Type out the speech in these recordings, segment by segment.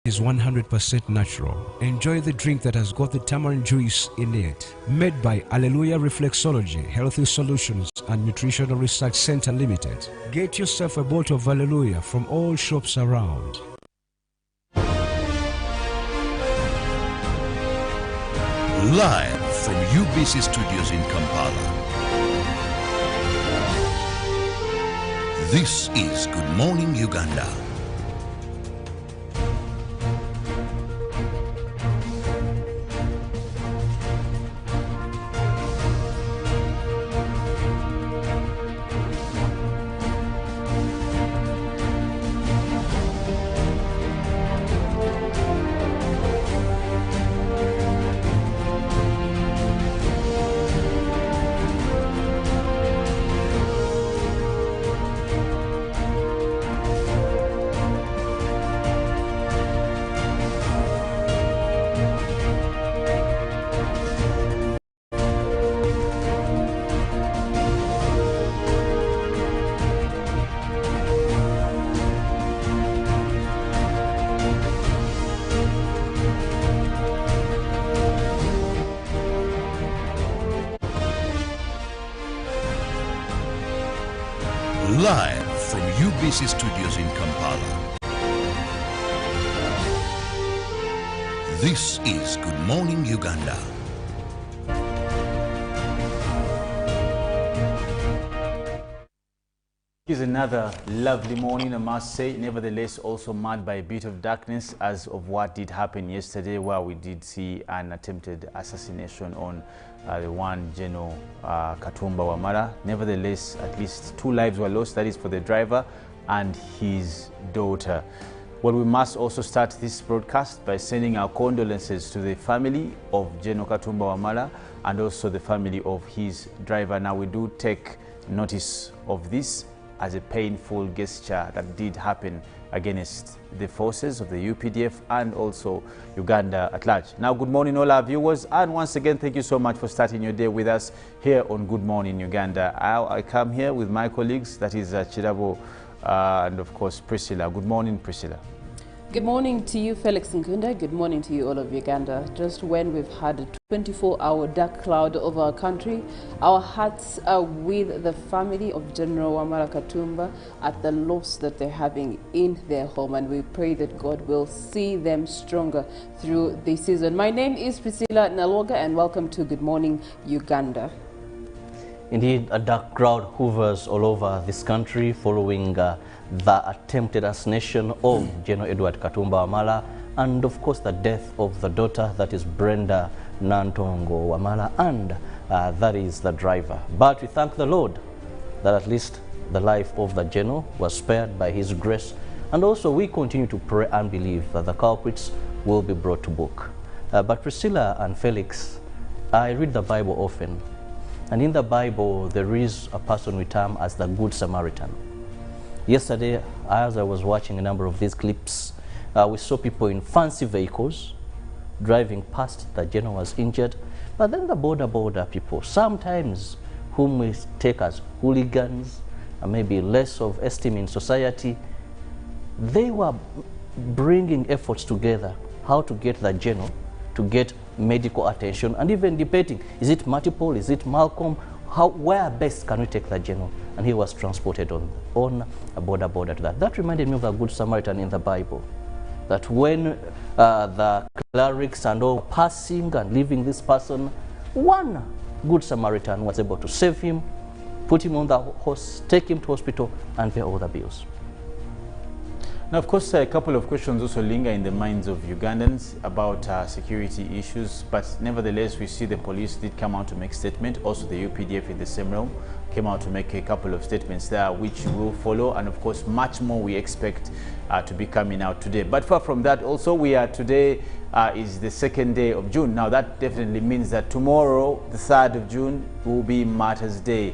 is 100% natural. Enjoy the drink that has got the tamarind juice in it. Made by Alleluia Reflexology, Healthy Solutions and Nutritional Research Center Limited. Get yourself a bottle of Alleluia from all shops around. Live from UBC Studios in Kampala. This is Good Morning Uganda. Live from UBC Studios in Kampala. This is Good Morning Uganda. It is another lovely morning, I must say, nevertheless also marked by a bit of darkness as of what did happen yesterday, where we did see an attempted assassination on the one General Katumba Wamala. Nevertheless, at least 2 lives were lost, that is for the driver and his daughter. Well, we must also start this broadcast by sending our condolences to the family of General Katumba Wamala and also the family of his driver. Now, we do take notice of this as a painful gesture that did happen against the forces of the UPDF and also Uganda at large. Now, good morning all our viewers, and once again, thank you so much for starting your day with us here on Good Morning Uganda. I come here with my colleagues, that is Kirabo and of course Priscilla. Good morning, Priscilla. Good morning to you, Felix Nkunda. Good morning to you, all of Uganda. Just when we've had a 24-hour dark cloud over our country, our hearts are with the family of General Wamala Katumba at the loss that they're having in their home, and we pray that God will see them stronger through this season. My name is Priscilla Nalwoga, and welcome to Good Morning Uganda. Indeed, a dark cloud hovers all over this country following the attempted assassination of General Edward Katumba Wamala and of course the death of the daughter, that is Brenda Nantongo Wamala, and that is the driver. But we thank the Lord that at least the life of the general was spared by his grace, and also we continue to pray and believe that the culprits will be brought to book. But Priscilla and Felix, I read the Bible often, and in the Bible there is a person we term as the Good Samaritan. Yesterday, as I was watching a number of these clips, we saw people in fancy vehicles driving past. The general was injured, but then the border people, sometimes whom we take as hooligans and maybe less of esteem in society, they were bringing efforts together how to get the general to get medical attention, and even debating, is it multiple, is it Malcolm, where best can we take the general? And he was transported on a border to that. That reminded me of the Good Samaritan in the Bible, that when the clerics and all passing and leaving this person, one Good Samaritan was able to save him, put him on the horse, take him to hospital, and pay all the bills. Now, of course, a couple of questions also linger in the minds of Ugandans about security issues, but nevertheless, we see the police did come out to make statement. Also, the UPDF in the same realm came out to make a couple of statements there, which will follow, and of course, much more we expect to be coming out today. But far from that, also, we are today is the 2nd day of June. Now, that definitely means that tomorrow, the 3rd of June, will be Martyrs' Day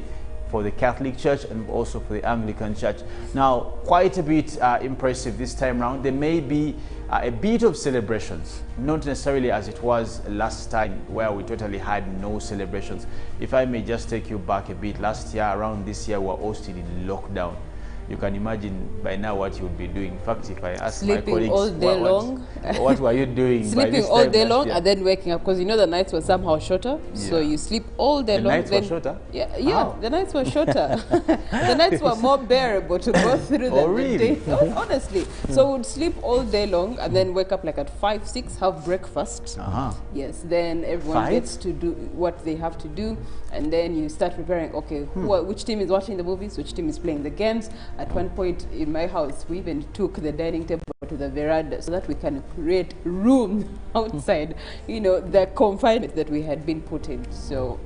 for the Catholic Church and also for the Anglican Church. Now, quite a bit impressive this time around. There may be a bit of celebrations, not necessarily as it was last time where we totally had no celebrations. If I may just take you back a bit, last year, around this year, we were all still in lockdown. you can imagine by now what you would be doing. In fact, if I ask my Sleeping colleagues, all day long. what were you doing? by Sleeping this all time day last long year? and then waking up, because you know the nights were somehow shorter. So Yeah. you sleep all day The long. nights were shorter? Yeah, How? the nights were shorter. The nights were more bearable to go through Oh, than really? the day. Oh, honestly. So we'd sleep all day long and then wake up like at 5, 6, have breakfast. Yes, then everyone 5? gets to do what they have to do, and then you start preparing, okay, which team is watching the movies, which team is playing the games. At one point in my house, we even took the dining table to the veranda so that we can create room outside, you know, the confinement that we had been put in. So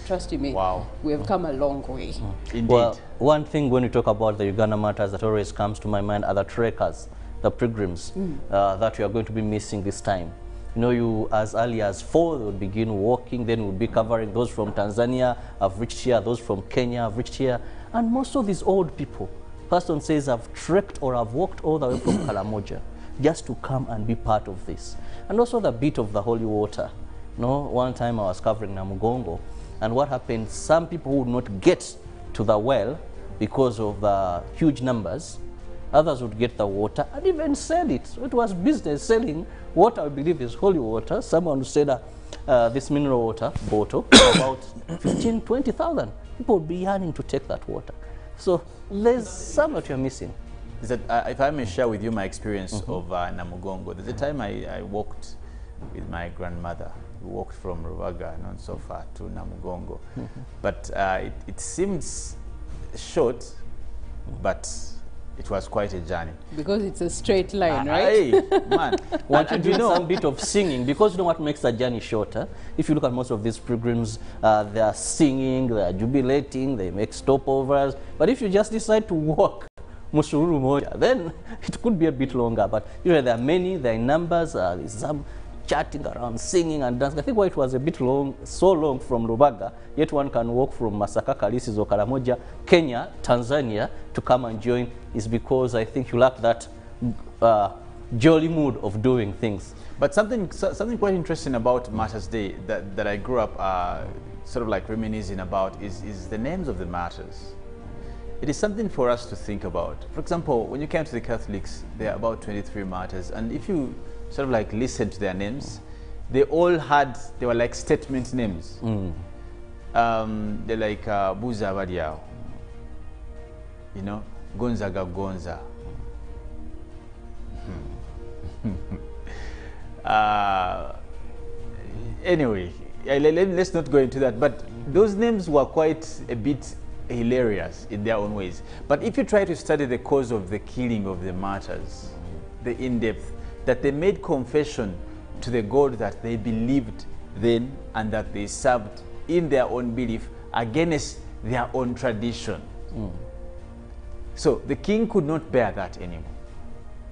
trust me, Wow. we have come a long way. Indeed. Well, one thing when you talk about the Uganda Martyrs that always comes to my mind are the trekkers, the pilgrims that we are going to be missing this time. You know, you as early as 4 they would begin walking, then we'll be covering those from Tanzania have reached here, those from Kenya have reached here, and most of these old people, person says, have trekked or have walked all the way from Karamoja just to come and be part of this. And also the bit of the holy water. You know, one time I was covering Namugongo, and what happened, some people would not get to the well because of the huge numbers. Others would get the water and even sell it. So it was business selling what I believe is holy water. Someone said this mineral water bottle about 15, 20,000. People would be yearning to take that water. So there's some that you're missing. Is that, if I may share with you my experience of Namugongo, there's a time I walked with my grandmother. We walked from Ruwaga, not so far, to Namugongo. But it seems short, but it was quite a journey. Because it's a straight line, right? Hey, man. Want to and do you know, some bit of singing, because you know what makes the journey shorter? If you look at most of these pilgrims, they are singing, they are jubilating, they make stopovers. But if you just decide to walk Musururu Moja, then it could be a bit longer. But you know, there are many, there are numbers, there's some chatting around, singing and dancing. I think why it was a bit long, so long from Rubaga, yet one can walk from Masaka, Kalisi, Karamoja, Kenya, Tanzania to come and join, is because I think you lack that jolly mood of doing things. but something quite interesting about Martyrs Day that I grew up sort of like reminiscing about is the names of the martyrs. It is something for us to think about. For example, when you came to the Catholics, there are about 23 martyrs, and if you sort of like listen to their names, they were like statement names. They're like Buza Badiao, you know, Gonzaga Gonza. Anyway, let's not go into that, but those names were quite a bit hilarious in their own ways. But if you try to study the cause of the killing of the martyrs, the in-depth, that they made confession to the God that they believed then and that they served in their own belief against their own tradition. So the king could not bear that anymore.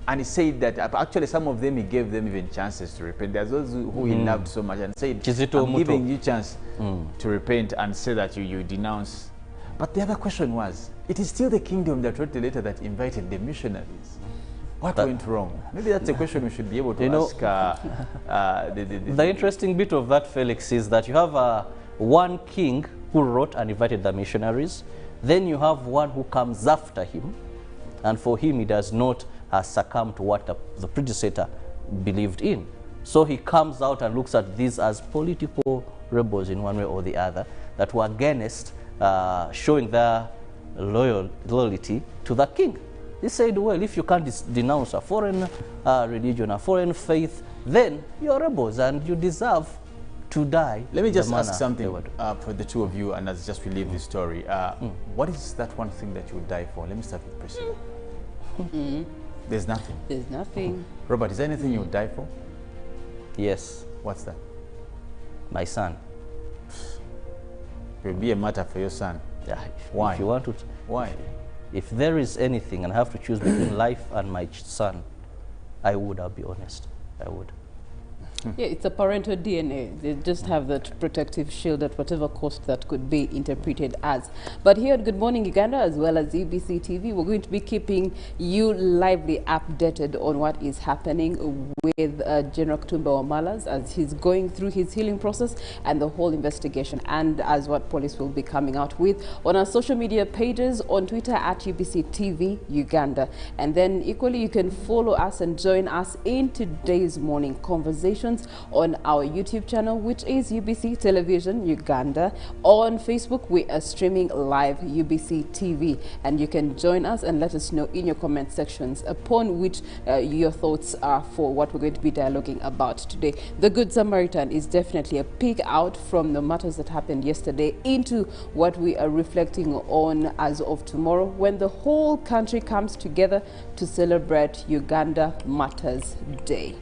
And he said that actually some of them, he gave them even chances to repent. There's those who he loved so much and said, I'm giving you chance to repent and say that you denounce. But the other question was, it is still the kingdom that wrote the letter that invited the missionaries. What went wrong? Maybe that's a question we should be able to ask. The interesting bit of that, Felix, is that you have one king who wrote and invited the missionaries. Then you have one who comes after him, and for him he does not succumb to what the predecessor believed in. So he comes out and looks at these as political rebels in one way or the other that were against showing their loyalty to the king. He said, well, if you can't denounce a foreign religion, a foreign faith, then you're rebels and you deserve to die. Let me just ask something for the two of you, and as just we leave this story. What is that one thing that you would die for? Let me start with Priscilla. There's nothing. There's nothing. Robert, is there anything you would die for? Yes. What's that? My son. It will be a matter for your son. Yeah, Why? If you want to. Why? If there is anything and I have to choose between life and my son, I'll be honest. I would. Yeah, it's a parental DNA. They just have that protective shield at whatever cost that could be interpreted as. But here at Good Morning Uganda, as well as UBC TV, we're going to be keeping you lively updated on what is happening with General Katumba Wamala as he's going through his healing process and the whole investigation, and as what police will be coming out with on our social media pages, on Twitter at UBC TV Uganda. And then equally, you can follow us and join us in today's morning conversation on our YouTube channel, which is UBC Television Uganda. On Facebook, we are streaming live UBC TV, and you can join us and let us know in your comment sections upon which your thoughts are for what we're going to be dialoguing about today. The Good Samaritan is definitely a peek out from the matters that happened yesterday into what we are reflecting on as of tomorrow, when the whole country comes together to celebrate Uganda Martyrs Day.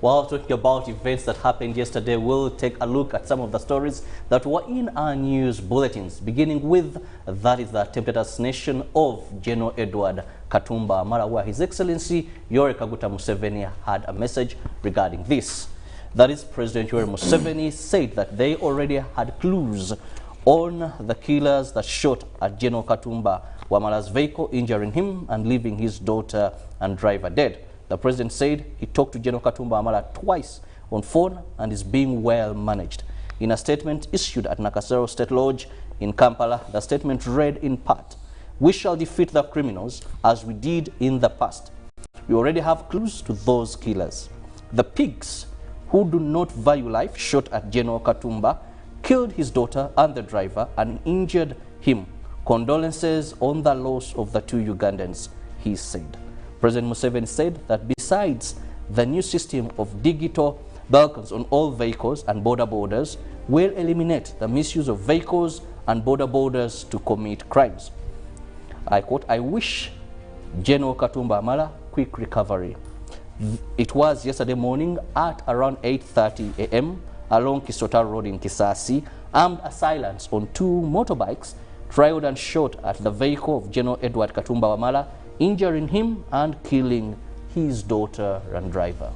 While talking about events that happened yesterday, we'll take a look at some of the stories that were in our news bulletins, beginning with that is the attempted assassination of General Edward Katumba Wamala, where His Excellency Yoweri Kaguta Museveni had a message regarding this. That is, President Yoweri Museveni said that they already had clues on the killers that shot at General Katumba Wamala's vehicle, injuring him and leaving his daughter and driver dead. The president said he talked to General Katumba Wamala twice on phone and is being well managed. In a statement issued at Nakasero State Lodge in Kampala, the statement read in part, "We shall defeat the criminals as we did in the past. We already have clues to those killers. The pigs who do not value life shot at General Katumba, killed his daughter and the driver and injured him. Condolences on the loss of the two Ugandans," he said. President Museveni said that besides the new system of digital beacons on all vehicles and border borders will eliminate the misuse of vehicles and border borders to commit crimes. I quote, "I wish General Katumba Wamala quick recovery." It was yesterday morning at around 8:30 a.m. along Kisota Road in Kisasi. Armed assailants on two motorbikes tried and shot at the vehicle of General Edward Katumba Wamala, injuring him and killing his daughter and driver.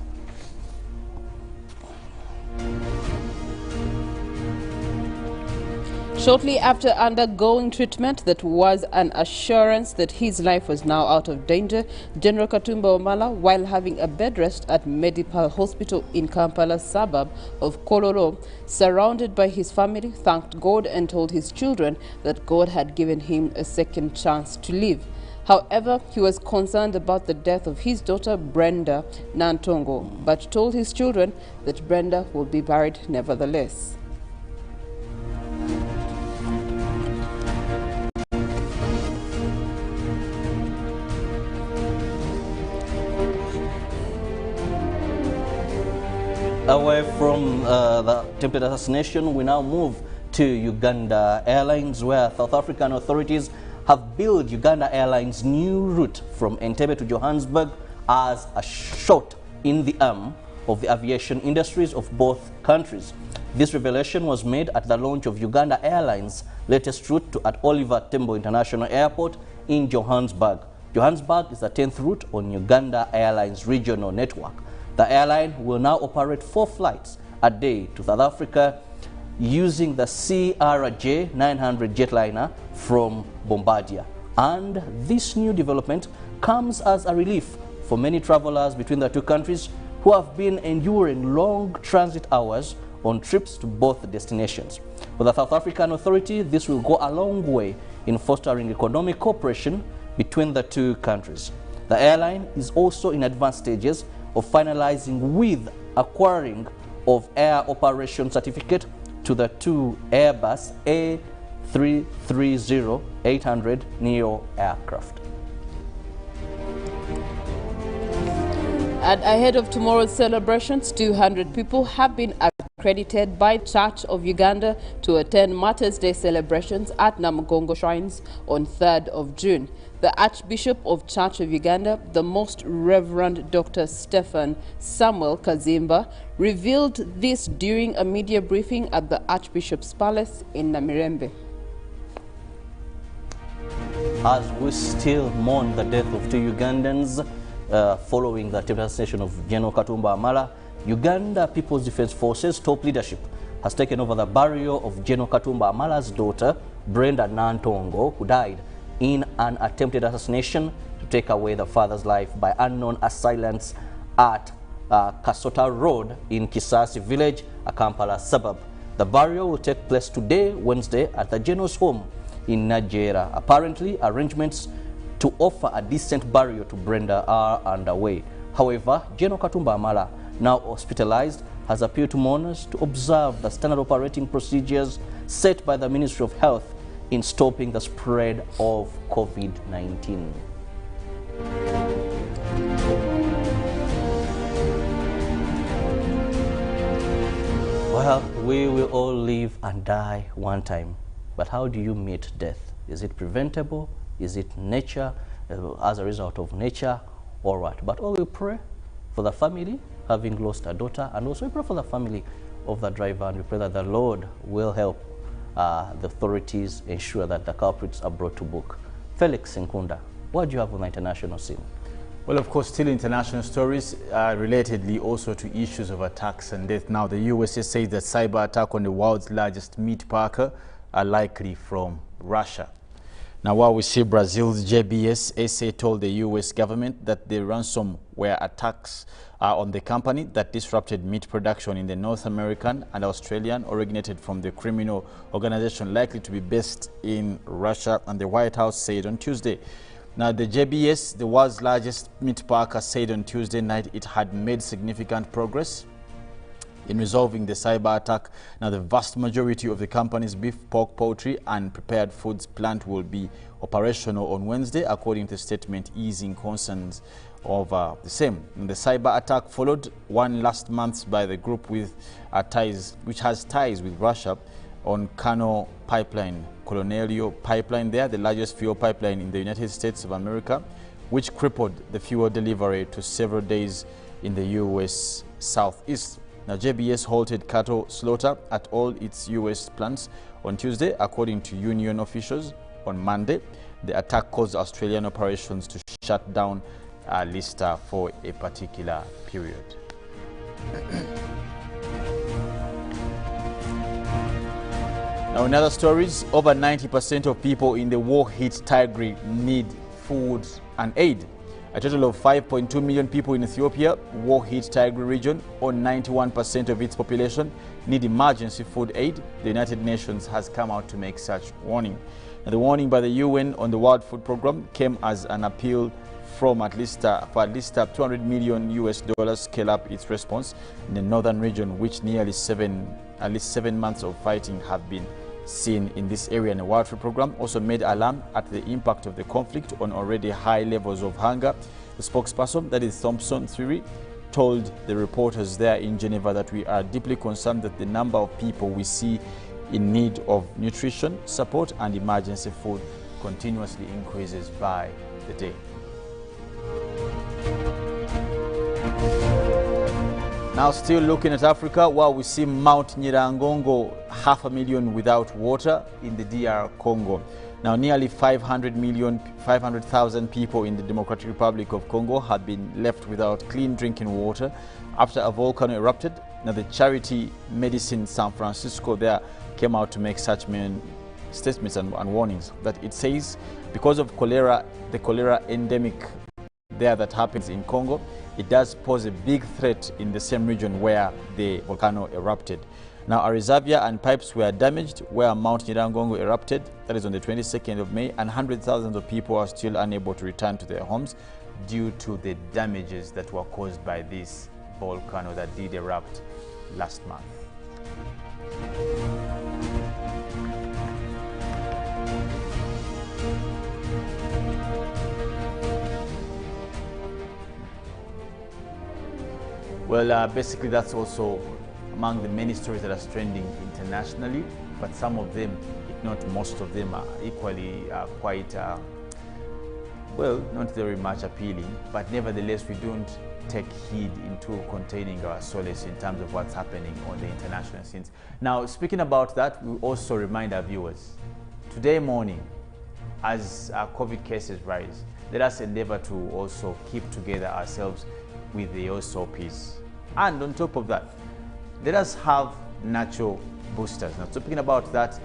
Shortly after undergoing treatment that was an assurance that his life was now out of danger, General Katumba Wamala, while having a bed rest at Medical Hospital in Kampala suburb of Kololo, surrounded by his family, thanked God and told his children that God had given him a second chance to live. However, he was concerned about the death of his daughter Brenda Nantongo, but told his children that Brenda will be buried nevertheless. Away from the attempted assassination, we now move to Uganda Airlines, where South African authorities have billed Uganda Airlines' new route from Entebbe to Johannesburg as a shot in the arm of the aviation industries of both countries. This revelation was made at the launch of Uganda Airlines' latest route at Oliver Tambo International Airport in Johannesburg. Johannesburg is the 10th route on Uganda Airlines regional network. The airline will now operate 4 flights a day to South Africa using the CRJ 900 jetliner from Bombardier. And this new development comes as a relief for many travelers between the two countries who have been enduring long transit hours on trips to both destinations. For the South African Authority, this will go a long way in fostering economic cooperation between the two countries. The airline is also in advanced stages of finalizing with acquiring of air operation certificate to the two Airbus A330-800 Neo aircraft. And ahead of tomorrow's celebrations, 200 people have been accredited by Church of Uganda to attend Martyrs Day celebrations at Namugongo Shrines on 3rd of June. The Archbishop of Church of Uganda, the Most Reverend Dr. Stephen Samuel Kazimba, revealed this during a media briefing at the Archbishop's Palace in Namirembe. As we still mourn the death of two Ugandans following the attempted assassination of General Katumba Wamala, Uganda People's Defense Forces top leadership has taken over the burial of General Katumba Amala's daughter, Brenda Nantongo, who died in an attempted assassination to take away the father's life by unknown assailants at Kasota Road in Kisasi village, a Kampala suburb. The burial will take place today, Wednesday, at the General's home in Nigeria. Apparently, arrangements to offer a decent burial to Brenda are underway. However, General Katumba Amala, now hospitalized, has appealed to mourners to observe the standard operating procedures set by the Ministry of Health in stopping the spread of COVID-19. Well, we will all live and die one time. But how do you meet death? Is it preventable? Is it nature, as a result of nature, or what? But all we pray for the family, having lost a daughter, and also we pray for the family of the driver, and we pray that the Lord will help the authorities ensure that the culprits are brought to book. Felix Nkunda, what do you have on the international scene? Well, of course, still international stories, relatedly also to issues of attacks and death. Now, the USA says that cyber attack on the world's largest meat packer are likely from Russia. Now, while we see Brazil's JBS SA told the US government that the ransomware attacks on the company that disrupted meat production in the North American and Australian originated from the criminal organization likely to be based in Russia, and the White House said on Tuesday. Now, the JBS, the world's largest meat packer, said on Tuesday night it had made significant progress in resolving the cyber attack. Now, the vast majority of the company's beef, pork, poultry, and prepared foods plant will be operational on Wednesday, according to a statement easing concerns over the same. And the cyber attack followed one last month by the group with which has ties with Russia on Kano pipeline, Colonial pipeline there, the largest fuel pipeline in the United States of America, which crippled the fuel delivery to several days in the U.S. Southeast. Now, JBS halted cattle slaughter at all its U.S. plants on Tuesday, according to union officials. On Monday, the attack caused Australian operations to shut down Lister for a particular period. Now, in other stories, over 90% of people in the war-hit Tigray need food and aid. A total of 5.2 million people in Ethiopia, war-hit Tigray region, or 91% of its population, need emergency food aid. The United Nations has come out to make such warning. Now, the warning by the UN on the World Food Programme came as an appeal from at least $200 million US scale up its response in the northern region, which nearly at least 7 months of fighting have been seen in this area. And the World Food Programme also made alarm at the impact of the conflict on already high levels of hunger. The spokesperson, that is Thompson Thuri, told the reporters there in Geneva that we are deeply concerned that the number of people we see in need of nutrition, support and emergency food continuously increases by the day. Now, still looking at Africa, while we see Mount Nyiragongo, 500,000 without water in the DR Congo. Now, nearly 500,000 people in the Democratic Republic of Congo have been left without clean drinking water after a volcano erupted. Now, the charity Medicine San Francisco there came out to make such statements and warnings that it says because of the cholera endemic there that happens in Congo, it does pose a big threat in the same region where the volcano erupted. Now, a reservoir and pipes were damaged where Mount Nyiragongo erupted, that is on the 22nd of May, and hundreds of thousands of people are still unable to return to their homes due to the damages that were caused by this volcano that did erupt last month. Well, basically that's also among the many stories that are trending internationally, but some of them, if not most of them, are equally quite, well, not very much appealing, but nevertheless we don't take heed into containing our solace in terms of what's happening on the international scenes. Now, speaking about that, we also remind our viewers, today morning, as our COVID cases rise, let us endeavor to also keep together ourselves with the SOPs. And on top of that, let us have natural boosters. Now, speaking about that,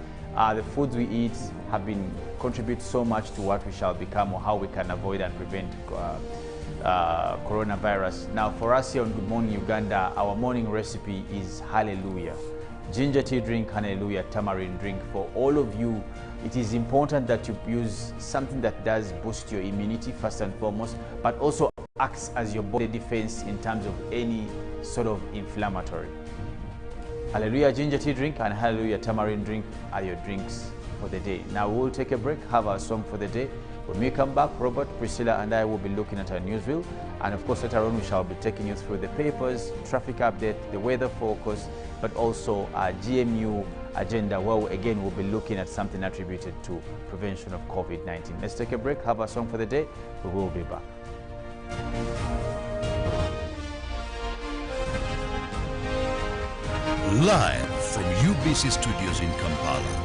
the foods we eat have been contribute so much to what we shall become or how we can avoid and prevent coronavirus. Now, for us here on Good Morning Uganda, our morning recipe is Hallelujah. Ginger tea drink, Hallelujah, tamarind drink. For all of you, it is important that you use something that does boost your immunity first and foremost, but also acts as your body defense in terms of any sort of inflammatory. Hallelujah ginger tea drink and Hallelujah tamarind drink are your drinks for the day. Now we'll take a break, have our song for the day. When we come back, Robert, Priscilla and I will be looking at our newsreel, and of course later on we shall be taking you through the papers, traffic update, the weather focus, but also our GMU agenda, where again we'll be looking at something attributed to prevention of COVID-19. Let's take a break, have our song for the day. We will be back. Live from UBC Studios in Kampala.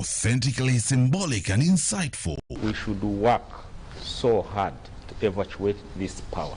authentically symbolic and insightful. We should work so hard to evacuate this power.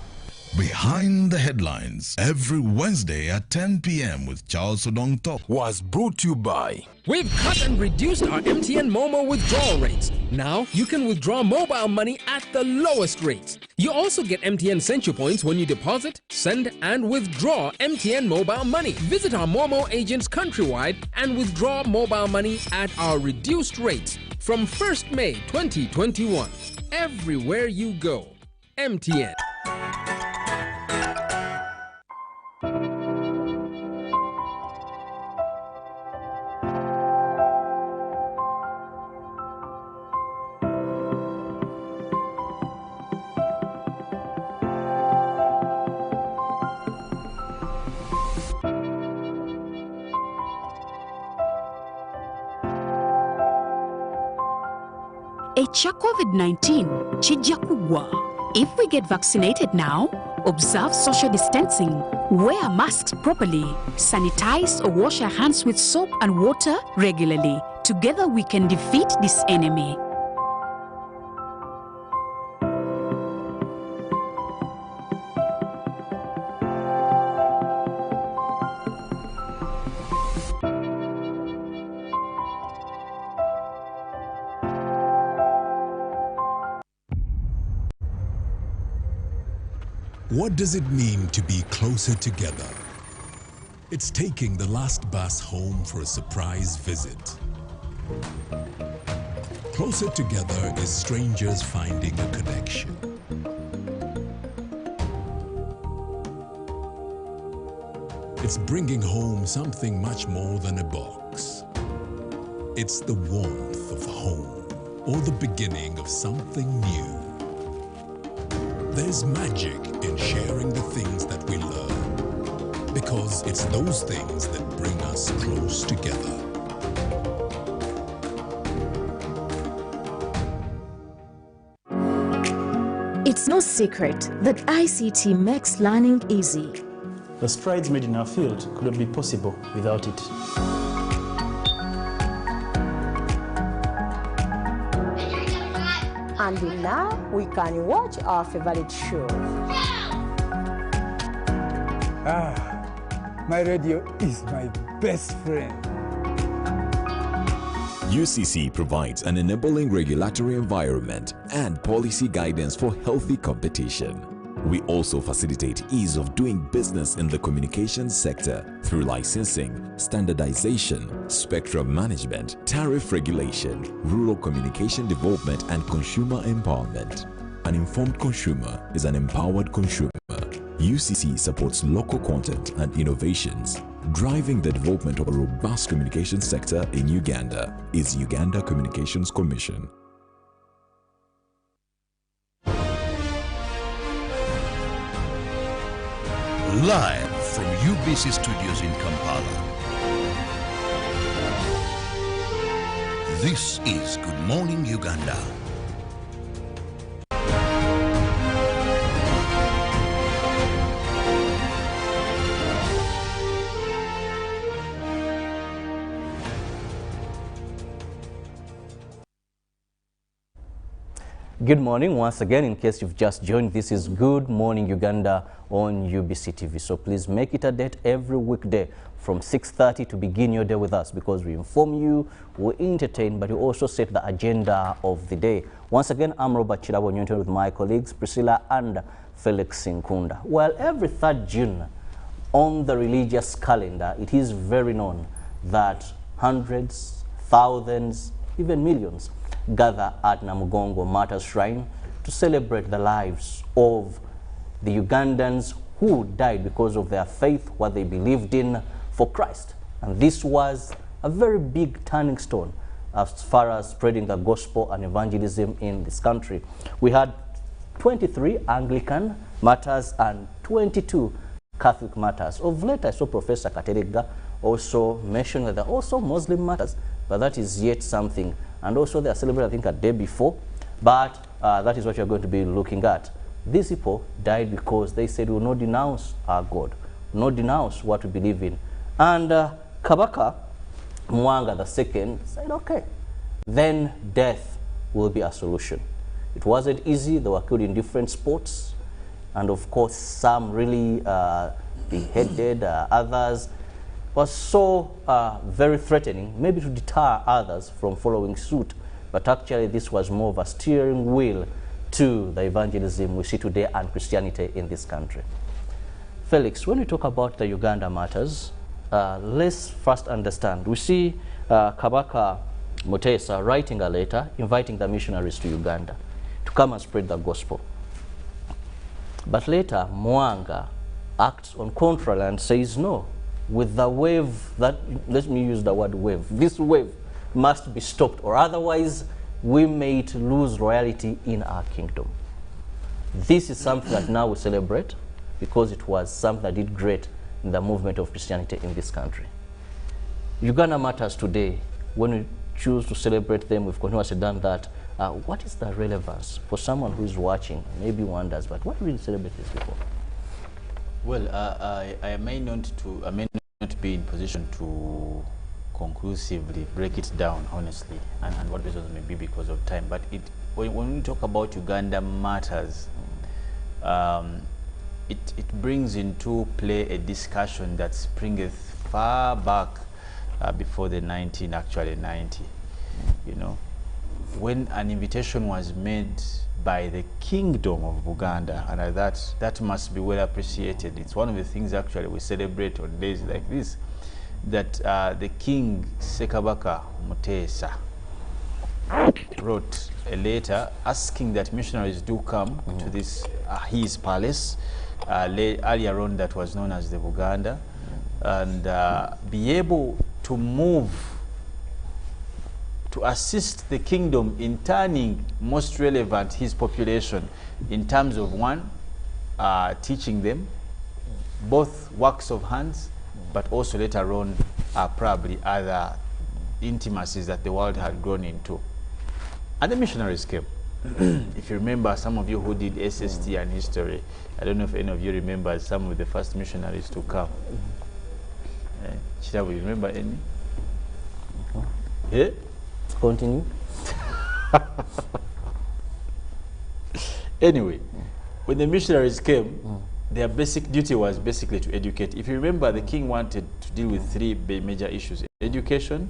Behind the Headlines, every Wednesday at 10 p.m. with Charles Odongto, was brought to you by... We've cut and reduced our MTN Momo withdrawal rates. Now you can withdraw mobile money at the lowest rates. You also get MTN Central Points when you deposit, send and withdraw MTN mobile money. Visit our Momo agents countrywide and withdraw mobile money at our reduced rates from 1st May 2021. Everywhere you go, MTN. Echa COVID-19 chijja kugwa. If we get vaccinated now, observe social distancing, wear masks properly, sanitize or wash our hands with soap and water regularly. Together we can defeat this enemy. What does it mean to be closer together? It's taking the last bus home for a surprise visit. Closer together is strangers finding a connection. It's bringing home something much more than a box. It's the warmth of home, or the beginning of something new. There's magic in sharing the things that we love, because it's those things that bring us close together. It's no secret that ICT makes learning easy. The strides made in our field couldn't be possible without it. And now we can watch our favorite show. My radio is my best friend. UCC provides an enabling regulatory environment and policy guidance for healthy competition. We also facilitate ease of doing business in the communications sector through licensing, standardization, spectrum management, tariff regulation, rural communication development, and consumer empowerment. An informed consumer is an empowered consumer. UCC supports local content and innovations. Driving the development of a robust communication sector in Uganda is Uganda Communications Commission. Live from UBC Studios in Kampala. This is Good Morning Uganda. Good morning once again. In case you've just joined, this is Good Morning Uganda on UBC TV. So please make it a date every weekday from 6:30 to begin your day with us, because we inform you, we entertain, but we also set the agenda of the day. Once again, I'm Kirabo Nyonyintono with my colleagues Priscilla and Felix Nkunda. Well, every 3rd June on the religious calendar, it is very known that hundreds, thousands, even millions gather at Nalwoga Martyrs Shrine to celebrate the lives of the Ugandans who died because of their faith, what they believed in for Christ. And this was a very big turning stone as far as spreading the gospel and evangelism in this country. We had 23 Anglican martyrs and 22 Catholic martyrs. Of late, I saw Professor Katerega also mention that there are also Muslim martyrs, but that is yet something. And also they are celebrated, I think, a day before, but that is what you're going to be looking at. These people died because they said, we will not denounce our God, will not denounce what we believe in. And Kabaka Mwanga II said, okay, then death will be a solution. It wasn't easy. They were killed in different sports. And of course, some really beheaded, others was so very threatening, maybe to deter others from following suit. But actually, this was more of a steering wheel to the evangelism we see today and Christianity in this country. Felix, when we talk about the Uganda Martyrs, let's first understand. We see Kabaka Mutesa writing a letter inviting the missionaries to Uganda to come and spread the gospel. But later, Mwanga acts on contrary and says no. With the wave that, let me use the word wave, this wave must be stopped, or otherwise we may lose royalty in our kingdom. This is something that now we celebrate because it was something that did great in the movement of Christianity in this country. Uganda Martyrs today, when we choose to celebrate them, we've continuously done that. What is the relevance for someone who is watching, maybe wonders, but why do we celebrate these people? Well, I may not be in position to conclusively break it down, honestly, and what reasons may be because of time. But when we talk about Uganda Martyrs, it brings into play a discussion that springeth far back before the 1990. You know, when an invitation was made by the Kingdom of Uganda, and that must be well appreciated. It's one of the things actually we celebrate on days like this, that the King Sekabaka Mutesa wrote a letter asking that missionaries do come to this his palace, earlier on that was known as the Buganda, and be able to move to assist the kingdom in turning most relevant his population in terms of, one, teaching them both works of hands, but also later on probably other intimacies that the world had grown into. And the missionaries came. If you remember, some of you who did SST and history, I don't know if any of you remember some of the first missionaries to come. Kirabo, you remember any? Yeah? Continue. Anyway, when the missionaries came, their basic duty was basically to educate. If you remember, the king wanted to deal with three major issues: education,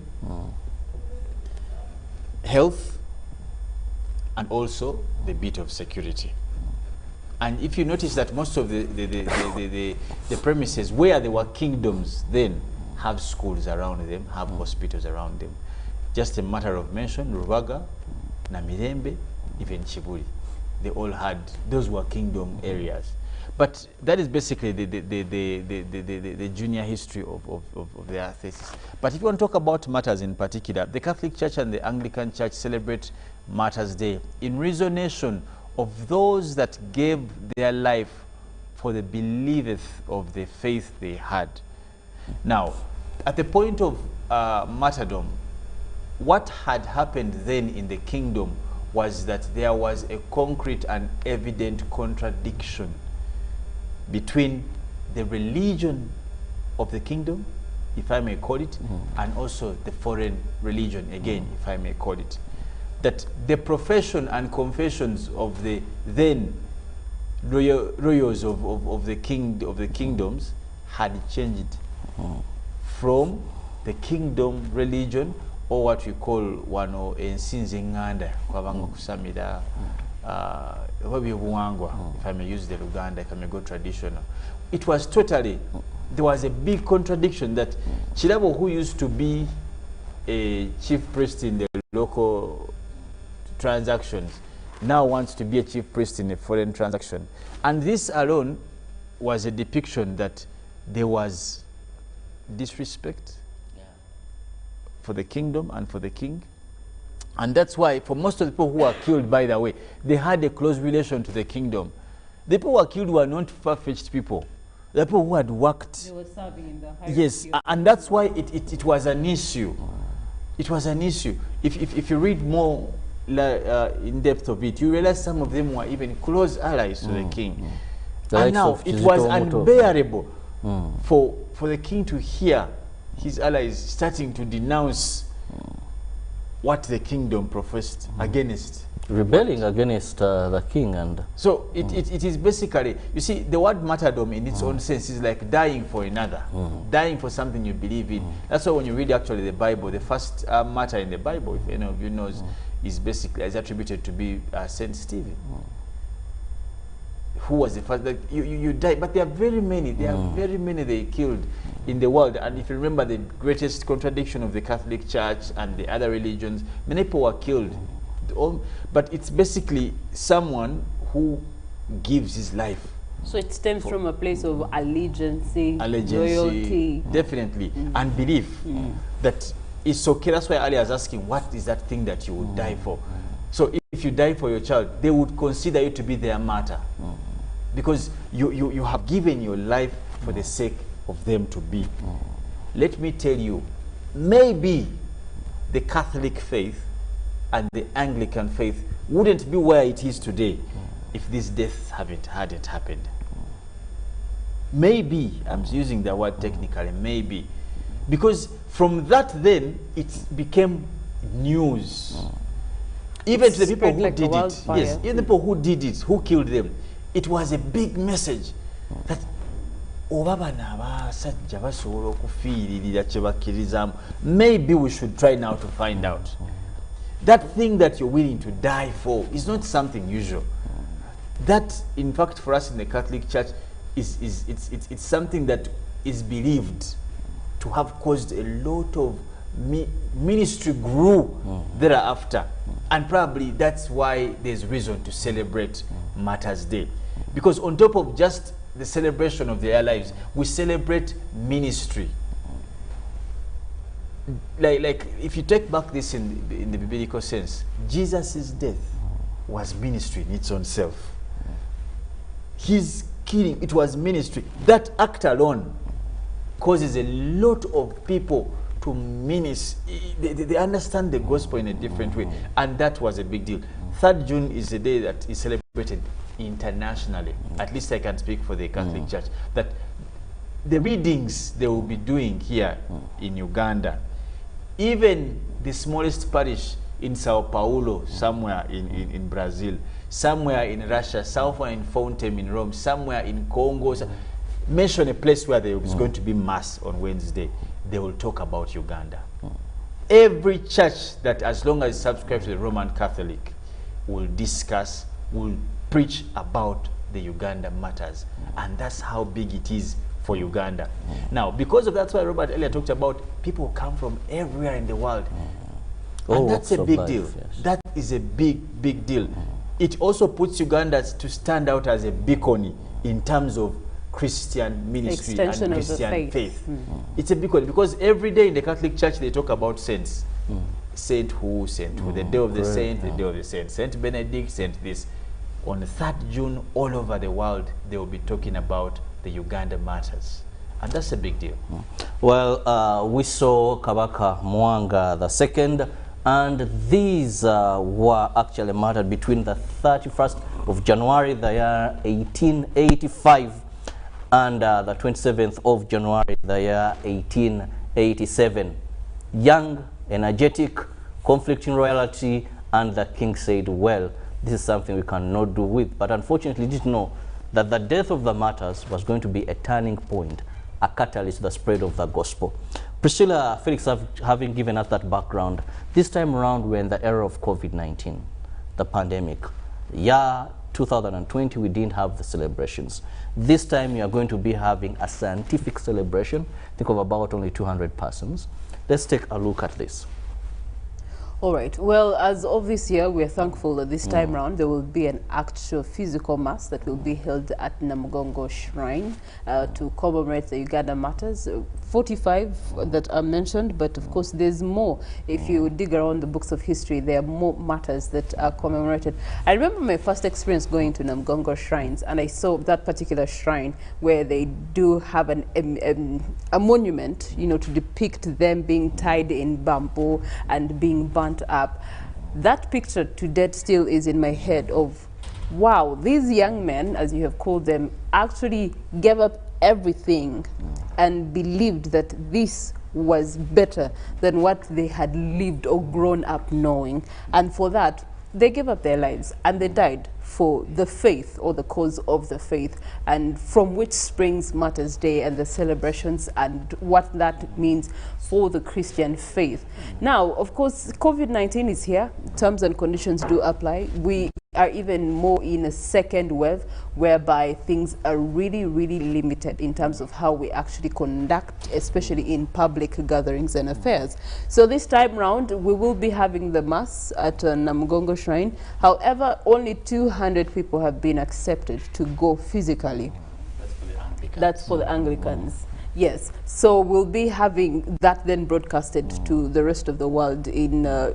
health, and also the bit of security. And if you notice that most of the premises where there were kingdoms then have schools around them, have hospitals around them. Just a matter of mention, Rubaga, Namirembe, even Chibuli. They all had, those were kingdom areas. But that is basically the junior history of their thesis. But if you want to talk about Martyrs in particular, the Catholic Church and the Anglican Church celebrate Martyrs Day in resonation of those that gave their life for the believeth of the faith they had. Now, at the point of martyrdom, what had happened then in the kingdom was that there was a concrete and evident contradiction between the religion of the kingdom, if I may call it, and also the foreign religion, again, if I may call it. That the profession and confessions of the then royals of the kingdoms had changed from the kingdom religion, or what we call wano ensinzi nganda kwabanga kusamira if I may use the Luganda, if I may go traditional. It was totally, there was a big contradiction that Kirabo, who used to be a chief priest in the local transactions, now wants to be a chief priest in a foreign transaction. And this alone was a depiction that there was disrespect for the kingdom and for the king. And that's why for most of the people who were killed, by the way, they had a close relation to the kingdom. The people who were killed were not far-fetched people. The people who had worked. They were serving in the hierarchy. Yes, and that's why it was an issue. It was an issue. If you read more in depth of it, you realize some of them were even close allies to the king. And now it was unbearable for the king to hear his allies starting to denounce what the kingdom professed against. Rebelling against the king. And so it is basically, you see, the word martyrdom in its own sense is like dying for another, dying for something you believe in. That's why when you read actually the Bible, the first martyr in the Bible, if any of you knows, is basically is attributed to be Saint Stephen, who was the first. Like, you die, but there are very many. There are very many they killed in the world. And if you remember the greatest contradiction of the Catholic Church and the other religions, many people were killed. But it's basically someone who gives his life. So it stems from a place of allegiance, loyalty. Definitely, and belief that it's okay. That's why Ali was asking, what is that thing that you would die for? So if you die for your child, they would consider you to be their martyr, because you have given your life for the sake of them to be. Let me tell you, maybe the Catholic faith and the Anglican faith wouldn't be where it is today if these deaths hadn't happened. Maybe, I'm using the word technically, maybe, because from that then it became news. Even to the people who did it, yes, even the people who did it, who killed them, it was a big message that maybe we should try now to find out. That thing that you're willing to die for is not something usual. That, in fact, for us in the Catholic Church, it's something that is believed to have caused a lot of ministry grew thereafter. And probably that's why there's reason to celebrate Martyrs' Day. Because on top of just the celebration of their lives, we celebrate ministry. Like if you take back this in the biblical sense, Jesus' death was ministry in its own self. His killing, it was ministry. That act alone causes a lot of people to minister. They understand the gospel in a different way, and that was a big deal. 3rd June is a day that is celebrated internationally. At least I can speak for the Catholic Church, that the readings they will be doing here in Uganda, even the smallest parish in Sao Paulo, somewhere in Brazil, somewhere in Russia, somewhere in Fontem in Rome, somewhere in Congo, mention a place where there is going to be mass on Wednesday, they will talk about Uganda. Every church that, as long as it subscribes to the Roman Catholic, will discuss, will preach about the Uganda matters. And that's how big it is for Uganda. Now, because of that's why Robert earlier talked about people come from everywhere in the world. And that's a big deal. Yes. That is a big deal. It also puts Uganda to stand out as a beacon in terms of Christian ministry and Christian faith. It's a beacon because every day in the Catholic Church they talk about saints. Saint who, the day of the saint, the day of the saint, Saint Benedict, Saint this. On the 3rd June, all over the world, they will be talking about the Uganda Martyrs. And that's a big deal. Well, we saw Kabaka Mwanga II, and these were actually martyred between the 31st of January, the year 1885, and the 27th of January, the year 1887. Young, energetic, conflicting royalty, and the king said, well, this is something we cannot do with. But unfortunately, did know that the death of the martyrs was going to be a turning point, a catalyst to the spread of the gospel. Priscilla, Felix, having given us that background, this time around we're in the era of COVID-19, the pandemic. Yeah, 2020 we didn't have the celebrations. This time we are going to be having a scientific celebration, think of about only 200 persons. Let's take a look at this. All right. Well, as of this year, we're thankful that this time round there will be an actual physical mass that will be held at Namugongo Shrine to commemorate the Uganda Martyrs. 45 that are mentioned, but of course there's more. If you dig around the books of history, there are more martyrs that are commemorated. I remember my first experience going to Namugongo shrines, and I saw that particular shrine where they do have a monument, you know, to depict them being tied in bamboo and being burnt up. That picture to date still is in my head of, wow, these young men, as you have called them, actually gave up everything and believed that this was better than what they had lived or grown up knowing. And for that, they gave up their lives and they died for the faith or the cause of the faith, and from which springs Martyrs Day and the celebrations and what that means for the Christian faith. Now, of course, COVID-19 is here. Terms and conditions do apply. We are even more in a second wave whereby things are really, really limited in terms of how we actually conduct, especially in public gatherings and affairs. So this time round, we will be having the Mass at Namugongo Shrine. However, only 200 people have been accepted to go physically. That's for the Anglicans. Yes. So we'll be having that then broadcasted to the rest of the world in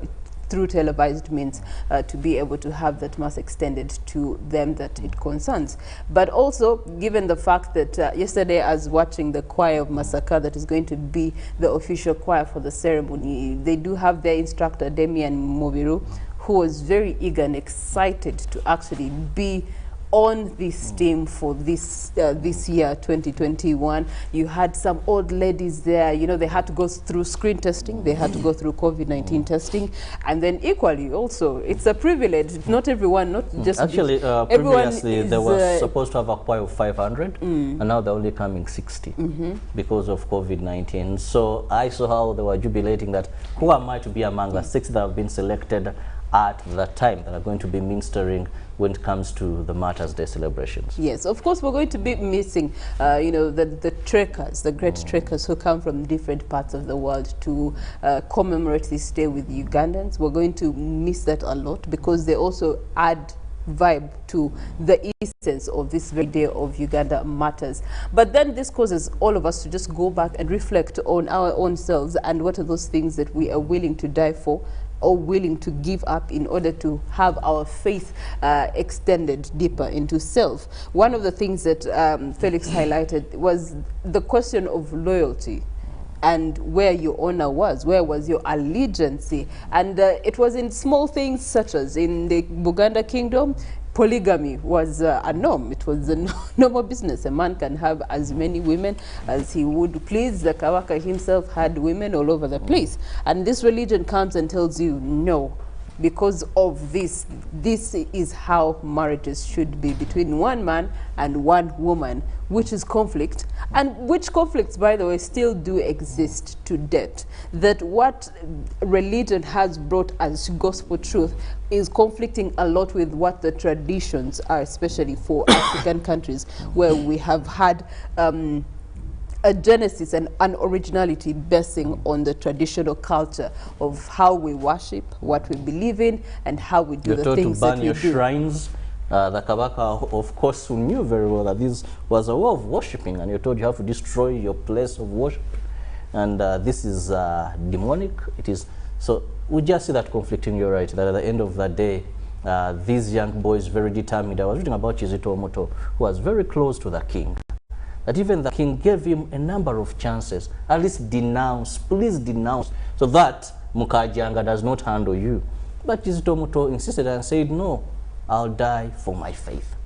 through televised means to be able to have that Mass extended to them that it concerns. But also, given the fact that yesterday I was watching the choir of Masaka that is going to be the official choir for the ceremony, they do have their instructor, Demian Mobiru, who was very eager and excited to actually be on this team for this this year 2021. You had some old ladies there, you know, they had to go through screen testing, they had to go through COVID-19 testing, and then equally also it's a privilege. Not everyone, not just actually previously they were supposed to have a choir of 500 and now they're only coming 60 because of COVID-19. So I saw how they were jubilating that who am I to be among the 60 that have been selected at that time that are going to be ministering when it comes to the Martyrs Day celebrations. Yes, of course we're going to be missing, you know, the trekkers, the great trekkers who come from different parts of the world to commemorate this day with Ugandans. We're going to miss that a lot because they also add vibe to the essence of this very day of Uganda Matters. But then this causes all of us to just go back and reflect on our own selves and what are those things that we are willing to die for or willing to give up in order to have our faith extended deeper into self. One of the things that Felix highlighted was the question of loyalty and where your honor was, where was your allegiance. And it was in small things such as in the Buganda kingdom, polygamy was a norm. It was a normal business. A man can have as many women as he would please. The Kawaka himself had women all over the place. And this religion comes and tells you, no, because of this is how marriages should be between one man and one woman, which is conflict, and which conflicts, by the way, still do exist to date. That what religion has brought as gospel truth is conflicting a lot with what the traditions are, especially for African countries, where we have had a genesis and an originality basing on the traditional culture of how we worship, what we believe in, and how we do the things that we do. You're told to burn your shrines. The Kabaka, of course, who knew very well that this was a way of worshipping, and you're told you have to destroy your place of worship. And this is demonic. It is. So we just see that conflicting, you're right, that at the end of the day, these young boys very determined. I was reading about Kizito Omoto, who was very close to the king. That even the king gave him a number of chances. At least denounce, please denounce, so that Mukajanga does not handle you. But Kizito Omoto insisted and said, no, I'll die for my faith.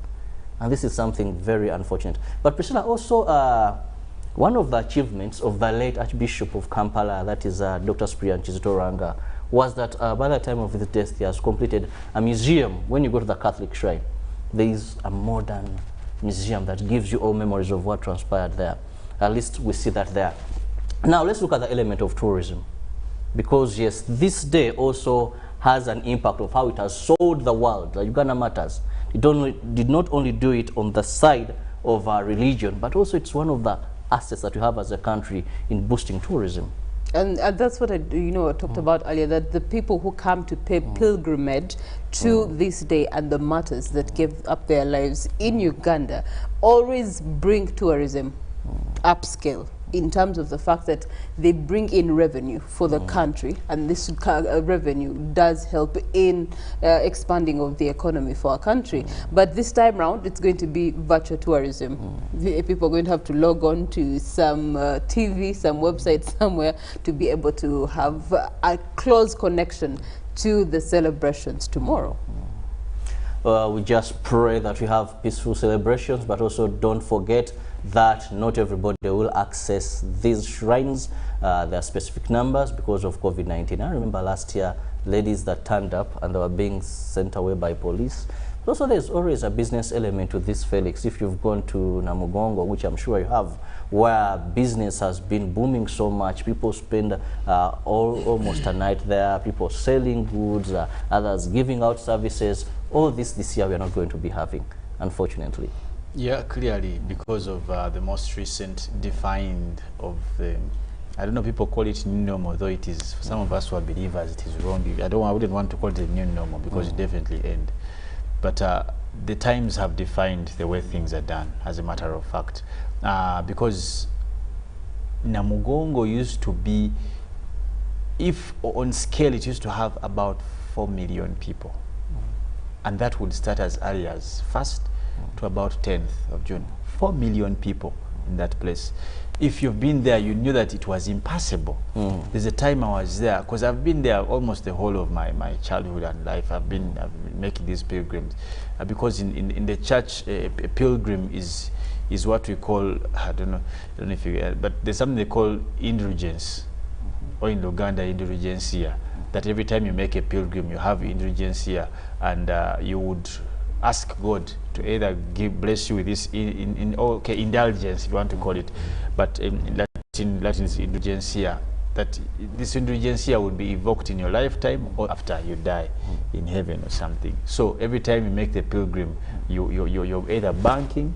And this is something very unfortunate. But Priscilla, also one of the achievements of the late Archbishop of Kampala, that is Dr. Cyprian Kizito Ranga, was that by the time of his death, he has completed a museum. When you go to the Catholic shrine, there is a modern museum that gives you all memories of what transpired there. At least we see that there. Now let's look at the element of tourism, because yes, this day also has an impact of how it has sold the world. The Uganda Matters did not only do it on the side of our religion, but also it's one of the assets that we have as a country in boosting tourism. And that's what I talked about earlier, that the people who come to pay pilgrimage to this day and the martyrs that gave up their lives in Uganda always bring tourism upscale in terms of the fact that they bring in revenue for the country, and this revenue does help in expanding of the economy for our country. But this time round, it's going to be virtual tourism. People are going to have to log on to some TV, some website somewhere to be able to have a close connection to the celebrations tomorrow. We just pray that we have peaceful celebrations, but also don't forget that not everybody will access these shrines. There are specific numbers because of COVID-19. I remember last year, ladies that turned up and they were being sent away by police. But also there's always a business element to this, Felix. If you've gone to Namugongo, which I'm sure you have, where business has been booming so much, people spend almost a night there, people selling goods, others giving out services. All this year we are not going to be having, unfortunately. Yeah, clearly, because of the most recent defined of the, I don't know, people call it new normal, though it is, for some of us who are believers, it is wrong. I wouldn't want to call it a new normal because it definitely end. But the times have defined the way things are done, as a matter of fact. Because Namugongo used to be, if on scale, it used to have about 4 million people. And that would start as early as 1st to about 10th of June. 4 million people in that place. If you've been there, you knew that it was impossible. There's a time I was there, because I've been there almost the whole of my childhood and life. I've been making these pilgrims. Because in the church, a pilgrim is what we call, I don't know if you, but there's something they call indulgence, or in Uganda, indulgencia. That every time you make a pilgrim, you have indulgencia, and you would ask God to either bless you with this indulgence, if you want to call it, but in Latin is indulgencia, that this indulgencia will be evoked in your lifetime or after you die in heaven or something. So every time you make the pilgrim, you're either banking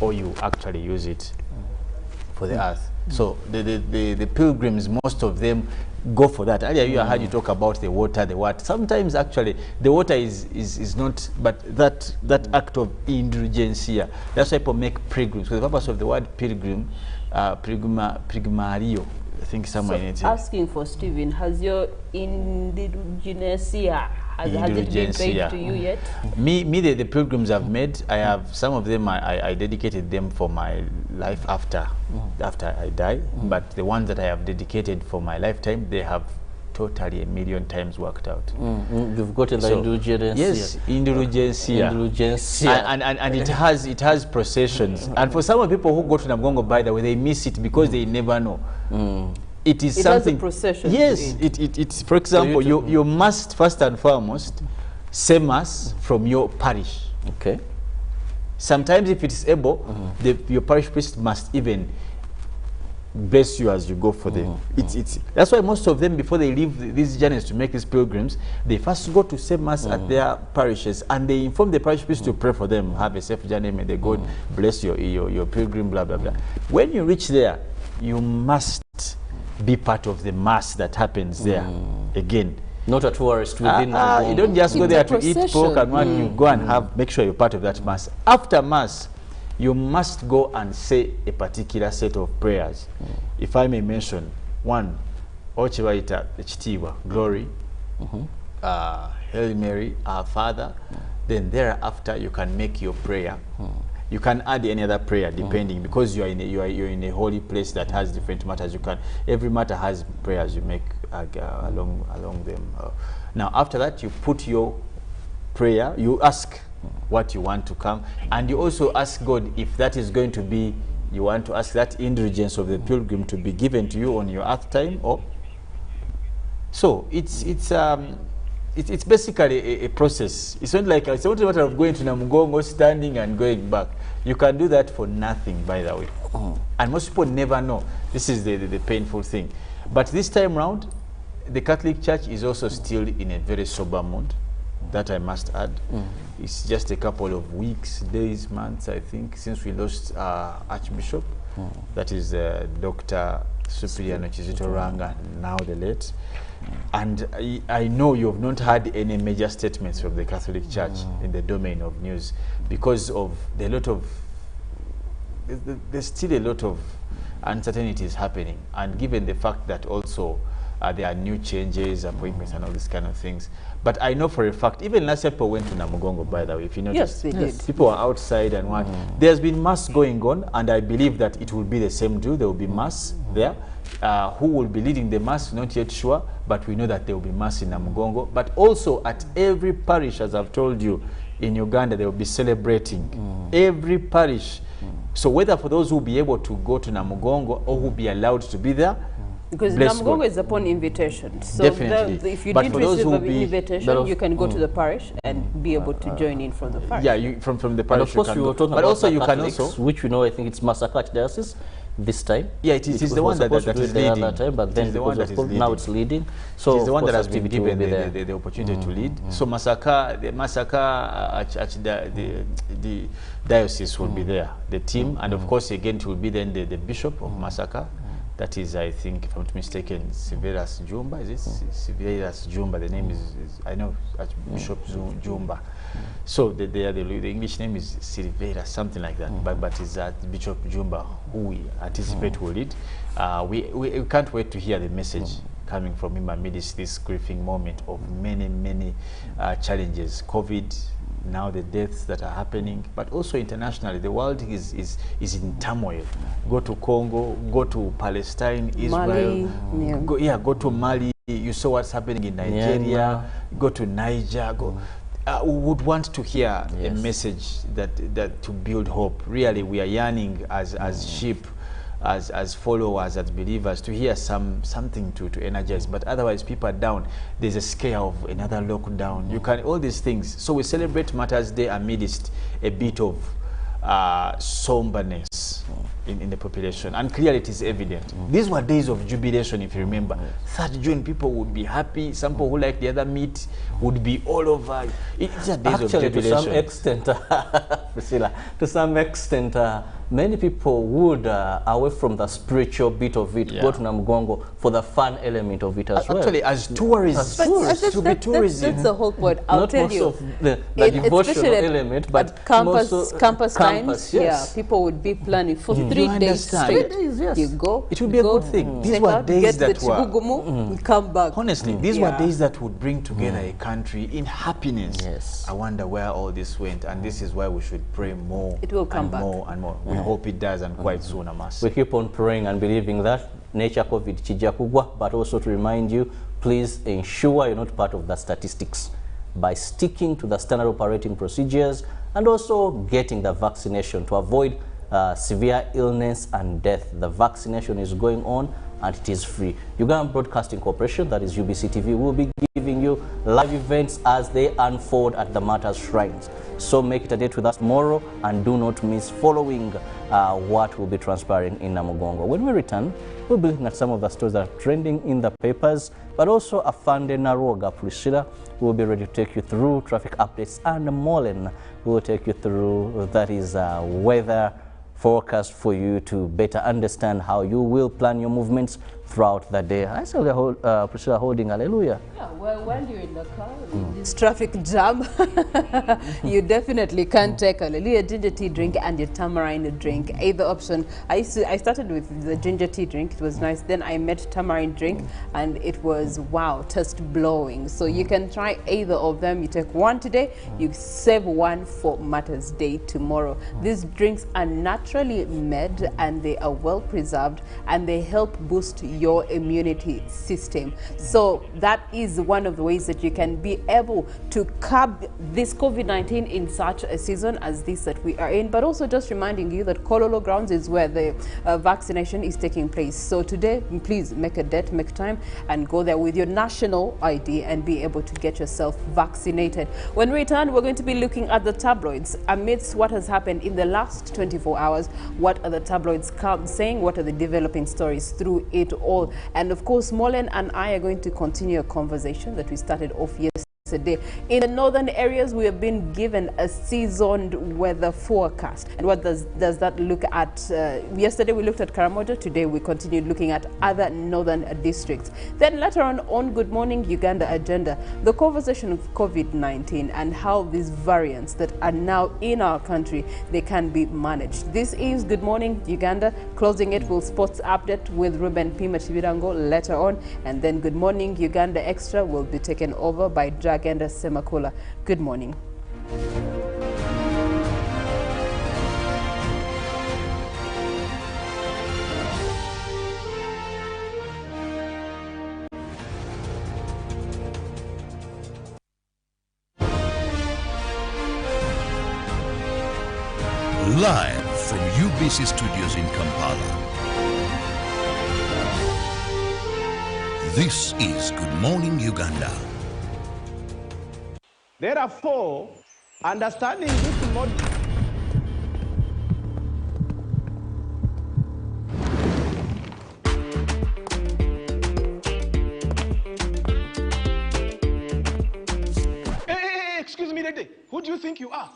or you actually use it for the earth. So the pilgrims, most of them go for that. Earlier you heard you talk about the water, the what. Sometimes actually the water is not, but that act of indulgencia. That's why people make pilgrims. So the purpose of the word pilgrim, pilgrimario, I think somewhere in it. Asking for Stephen, has your indulgencia, has it been paid to you yet? The pilgrims I've made, I have some of them. I dedicated them for my life after I die. But the ones that I have dedicated for my lifetime, they have totally 1,000,000 times worked out. You've gotten the indulgencia. Yes, indulgencia. And it has processions. And for some people who go to Namugongo, by the way, they miss it because they never know. It is something. Has a procession. Yes, it's for example, you must first and foremost say mass from your parish. Okay. Sometimes, if it is able, your parish priest must even bless you as you go for the. That's why most of them, before they leave these journeys to make these pilgrims, they first go to say mass at their parishes, and they inform the parish priest to pray for them. Have a safe journey. May the God bless your pilgrim. Blah blah blah. When you reach there, you must be part of the mass that happens there. Again, not a tourist within you don't just go there to eat pork and what. You go and make sure you're part of that mass. After mass, you must go and say a particular set of prayers. If I may mention one, Ochiwaita Chitiwa, glory, Hail Mary, Our Father. Then thereafter you can make your prayer. You can add any other prayer depending, because you're in a holy place that has different matters. You can, every matter has prayers you make along them. Now after that, you put your prayer, you ask what you want to come, and you also ask God if that is going to be, you want to ask that indulgence of the pilgrim to be given to you on your earth time, or so it's basically a process. It's not like, it's not a matter of going to Namugongo, standing and going back. You can do that for nothing, by the way. And most people never know. This is the painful thing. But this time round, the Catholic Church is also still in a very sober mood. That I must add. It's just a couple of weeks, days, months, I think, since we lost Archbishop. That is Dr. Supriano Chizito Ranga, now the late. And I know you have not had any major statements from the Catholic Church in the domain of news because of the lot of, there's still a lot of uncertainties happening. And given the fact that also there are new changes, appointments and all these kind of things. But I know for a fact, even last year people went to Namugongo, by the way, if you noticed. Yes, they did. People are outside and what. There's been mass going on, and I believe that it will be the same too. There will be mass there. Who will be leading the mass, not yet sure, but we know that there will be mass in Namugongo. But also at every parish, as I've told you, in Uganda, they will be celebrating. Every parish So whether for those who will be able to go to Namugongo or who will be allowed to be there, because Namugongo is upon invitation. So definitely. If you but did receive an invitation, you can go to the parish and be able to join in from the parish. Yeah, you, from the parish. And of course, you were talking but about also you can Catholics, also, which we know, I think it's Massachusetts Diocese this time. Yeah, it is the one that is leading. Other time, but then because of COVID, now it's leading. So it's the one that has been given the opportunity to lead. So the diocese will be there, the team, and of course again it will be then the bishop of Masaka. That is, I think, if I'm not mistaken, Severus Jumba. Is it Severus Jumba? The name is I know, Bishop Jumba. So the English name is Silvera, something like that. But it's Bishop Jumba who we anticipate will lead. We can't wait to hear the message coming from him amidst this grieving moment of many challenges. COVID, now the deaths that are happening, but also internationally, the world is in turmoil. Go to Congo, go to Palestine, Israel, Mali, go to Mali. You saw what's happening in Nigeria. Go to Niger. We would want to hear a message that to build hope. Really, we are yearning as sheep, as followers, as believers, to hear something to energize. But otherwise, people are down. There's a scare of another lockdown. You can all these things. So we celebrate Martyrs Day amidst a bit of somberness in the population, and clearly it is evident. These were days of jubilation, if you remember. 3rd June, people would be happy. Some people who like the other meat would be all over. It's a days of jubilation. To some extent, Priscilla, to some extent, many people would, away from the spiritual bit of it, go to Namugongo for the fun element of it as well. Actually, as tourists, to be tourism. That's the whole point. I'll tell you. Not most of the devotional element, but campus times, yes. People would be planning for 3 days straight. 3 days, yes. You go. It would be a good thing. These were days that were. Come back. Honestly, these were days that would bring together a country in happiness. Yes. I wonder where all this went, and this is why we should pray more. It will come back. More and more. We hope it does, and quite soon, I must. We keep on praying and believing that nature COVID chija kugwa, but also to remind you, please ensure you're not part of the statistics by sticking to the standard operating procedures and also getting the vaccination to avoid severe illness and death. The vaccination is going on and it is free. Uganda Broadcasting Corporation, that is UBC TV, will be giving you live events as they unfold at the Martyrs shrines. So make it a date with us tomorrow and do not miss following what will be transpiring in Namugongo. When we return, we'll be looking at some of the stories that are trending in the papers, but also Afande Nalwoga Priscilla will be ready to take you through traffic updates, and Molen will take you through, that is weather forecast for you to better understand how you will plan your movements throughout the day. I saw Priscilla holding hallelujah. Yeah, well, while you're in the car, in this traffic jam, you definitely can take hallelujah ginger tea drink and your tamarind drink. Either option. I started with the ginger tea drink. It was nice. Then I met tamarind drink, and it was wow, just blowing. So you can try either of them. You take one today, you save one for Martyrs Day tomorrow. These drinks are naturally made and they are well preserved, and they help boost your immunity system. So that is one of the ways that you can be able to curb this COVID-19 in such a season as this that we are in. But also just reminding you that Kololo Grounds is where the vaccination is taking place. So today, please make a date, make time, and go there with your national ID and be able to get yourself vaccinated. When we return, we're going to be looking at the tabloids amidst what has happened in the last 24 hours. What are the tabloids saying? What are the developing stories through it all? And of course, Molen and I are going to continue a conversation that we started off yesterday. In the northern areas, we have been given a seasoned weather forecast. And what does that look at? Yesterday we looked at Karamoja. Today we continue looking at other northern districts. Then later on Good Morning Uganda agenda, the conversation of COVID-19 and how these variants that are now in our country, they can be managed. This is Good Morning Uganda. Closing it will sports update with Ruben Pima Chibirango later on. And then Good Morning Uganda Extra will be taken over by Agenda Semakula. Good morning. Live from UBC studios in Kampala. This is Good Morning Uganda. Therefore, understanding this model. Hey, excuse me, lady. Who do you think you are?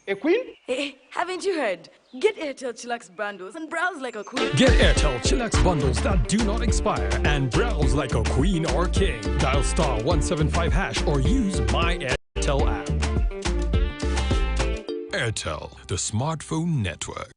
A queen? Hey, haven't you heard? Get Airtel Chillax bundles and browse like a queen. Get Airtel Chillax bundles that do not expire and browse like a queen or king. Dial *175# or use My Airtel app. Airtel, the smartphone network.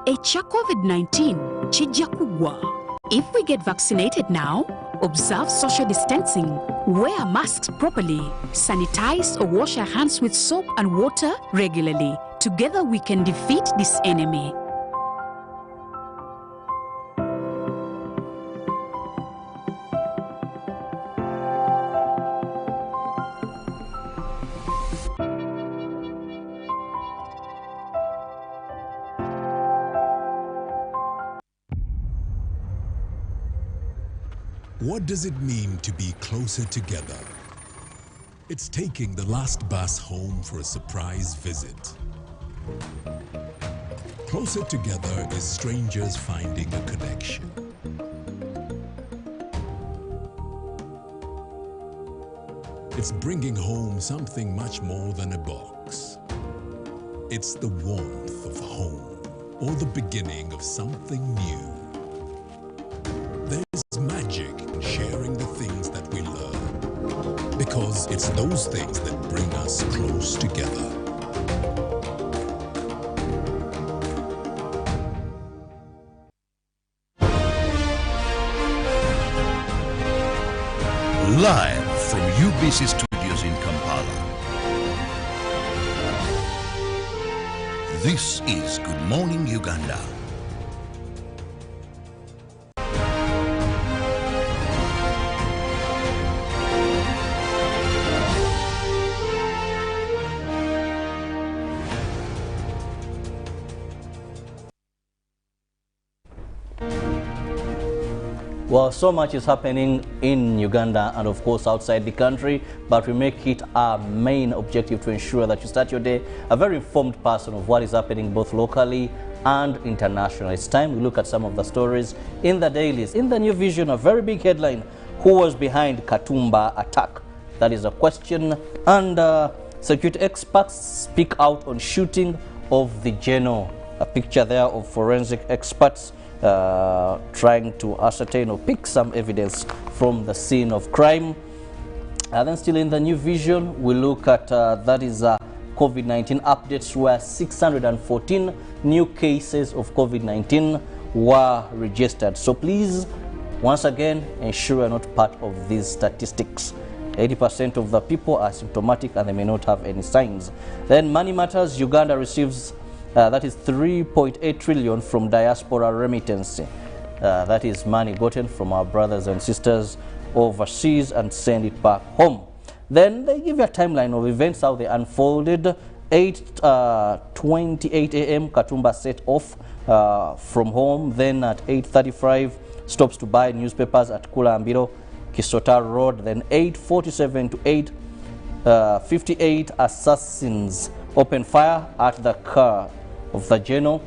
Echa COVID-19 chijja kugwa. If we get vaccinated now, observe social distancing, wear masks properly, sanitize or wash our hands with soap and water regularly. Together we can defeat this enemy. What does it mean to be closer together? It's taking the last bus home for a surprise visit. Closer together is strangers finding a connection. It's bringing home something much more than a box. It's the warmth of home, or the beginning of something new. There's magic in sharing the things that we love, because it's those things that bring us close together. Live from UBC studios in Kampala. This is Good Morning Uganda. Well, so much is happening in Uganda and of course outside the country, but we make it our main objective to ensure that you start your day a very informed person of what is happening both locally and internationally. It's time we look at some of the stories in the dailies. In the New Vision, a very big headline: who was behind Katumba attack? That is a question, and security experts speak out on shooting of the general. A picture there of forensic experts trying to ascertain or pick some evidence from the scene of crime. And then still in the New Vision, we look at that is COVID-19 updates, where 614 new cases of COVID-19 were registered. So please, once again, ensure you're not part of these statistics. 80% of the people are symptomatic and they may not have any signs. Then Money Matters, Uganda receives that is 3.8 trillion from diaspora remittance. That is money gotten from our brothers and sisters overseas and send it back home. Then they give you a timeline of events, how they unfolded. 8:28 a.m. Katumba set off from home. Then at 8:35 stops to buy newspapers at Kulambiro, Kisota Road. Then 8:47 to 8:58 assassins open fire at the car of the general.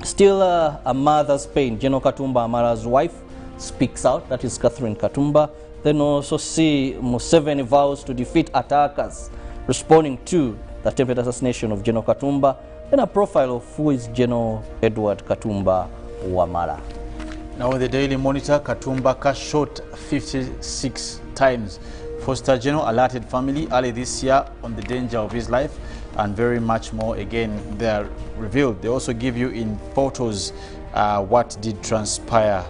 Still a mother's pain. General Katumba Amara's wife speaks out. That is Catherine Katumba. Then also see Museveni vows to defeat attackers, responding to the attempted assassination of General Katumba. Then a profile of who is General Edward Katumba Wamala. Now in the Daily Monitor, Katumba shot 56 times. Foster General alerted family early this year on the danger of his life, and very much more. Again, they are revealed. They also give you in photos what did transpire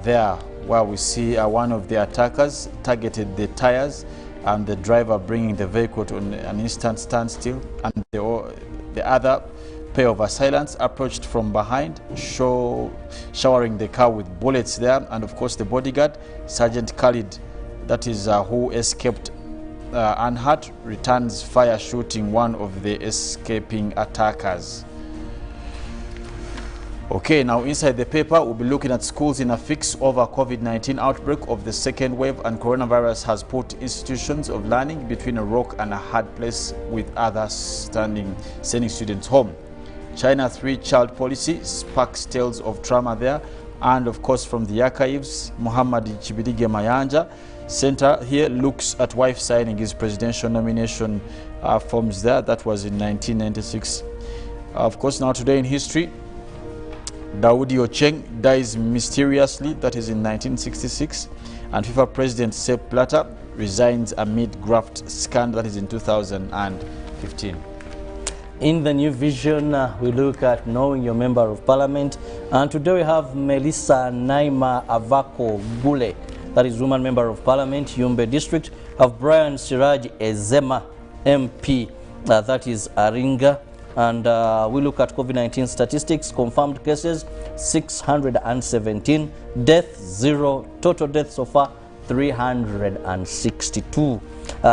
there where we see one of the attackers targeted the tires and the driver bringing the vehicle to an instant standstill, and the other pair of assailants approached from behind, showering the car with bullets there. And of course the bodyguard, Sergeant Khalid, that is who escaped unhurt, returns fire, shooting one of the escaping attackers. Okay, now inside the paper, we'll be looking at schools in a fix over COVID-19 outbreak of the second wave, and coronavirus has put institutions of learning between a rock and a hard place, with others sending students home. China 3-child policy sparks tales of trauma there. And of course from the archives, Muhammad Chibidige Mayanja Center here looks at wife signing his presidential nomination forms there. That was in 1996. Of course, now today in history, Daudi Ocheng dies mysteriously, that is in 1966, and FIFA President Sepp Blatter resigns amid graft scandal, that is in 2015. In the new vision, we look at knowing your member of parliament, and today we have Melissa Naima Avako Gule, that is woman member of parliament, Yumbe district. Have Brian Siraj Ezema, MP, that is Aringa. And we look at COVID-19 statistics. Confirmed cases 617, death 0, total deaths so far 362.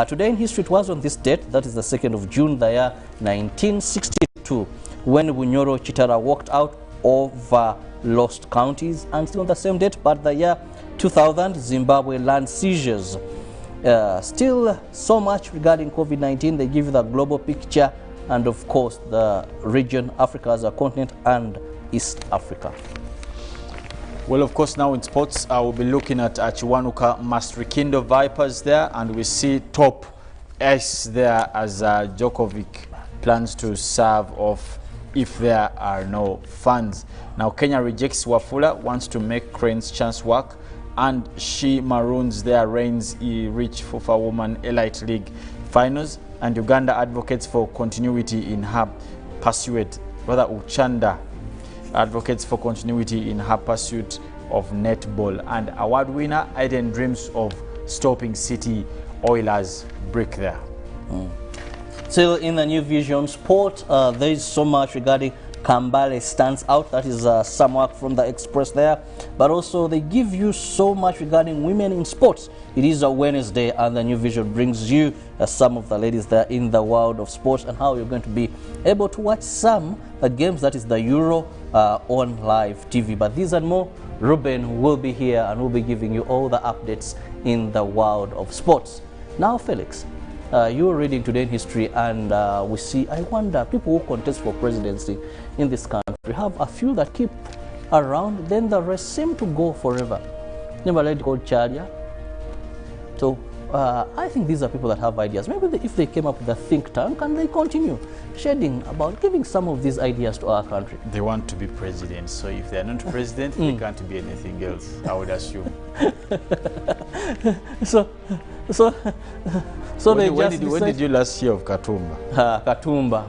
Today in history, it was on this date, that is the 2nd of June, the year 1962, when Bunyoro Chitara walked out over lost counties. And still on the same date, but the year 2000, Zimbabwe land seizures. Still so much regarding COVID-19. They give you the global picture, and of course the region, Africa as a continent, and East Africa. Well, of course, now in sports, I will be looking at Chiwanuka Maastrichtindo Vipers there, and we see top ace there as Djokovic plans to serve off if there are no funds. Now Kenya rejects Wafula, wants to make Crane's chance work, and she maroons their reigns reach FIFA Women Elite League finals. And Uganda advocates for continuity in her pursuit, rather Uchanda advocates for continuity in her pursuit of netball. And award winner Aiden dreams of stopping City Oilers break there. Still in the new vision sport, there is so much regarding Kambale stands out. That is some work from the Express there. But also they give you so much regarding women in sports. It is a Wednesday, and the new vision brings you some of the ladies there in the world of sports, and how you're going to be able to watch some games, that is the Euro, on live TV. But these and more, Ruben will be here and will be giving you all the updates in the world of sports. Now, Felix, you're reading Today in History, and we see, I wonder, people who contest for presidency in this country have a few that keep around, then the rest seem to go forever. Never let go, Chalia. So I think these are people that have ideas. Maybe if they came up with a think tank and they continue shedding about giving some of these ideas to our country. They want to be president, so if they're not president, they can't be anything else, I would assume. When did you last hear of Katumba? Katumba.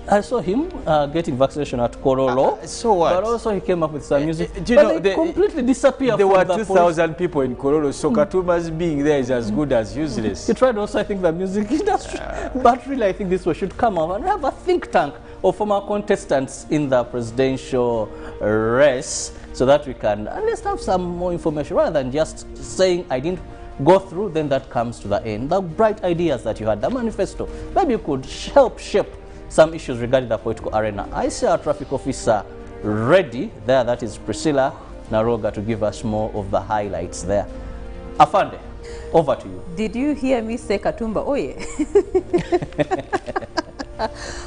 I saw him getting vaccination at Korolo. So what? But also he came up with some music. Do you know, they completely disappeared. There were 2,000 people in Korolo, so Katumba's being there is as good as useless. He tried also, I think, the music industry. But really, I think this one should come up and have a think tank of former contestants in the presidential race, so that we can at least have some more information, rather than just saying, I didn't go through, then that comes to the end. The bright ideas that you had, the manifesto, maybe you could help shape some issues regarding the political arena. I see our traffic officer ready there, that is Priscilla Nalwoga, to give us more of the highlights there. Afande, over to you. Did you hear me say Katumba? Oh yeah.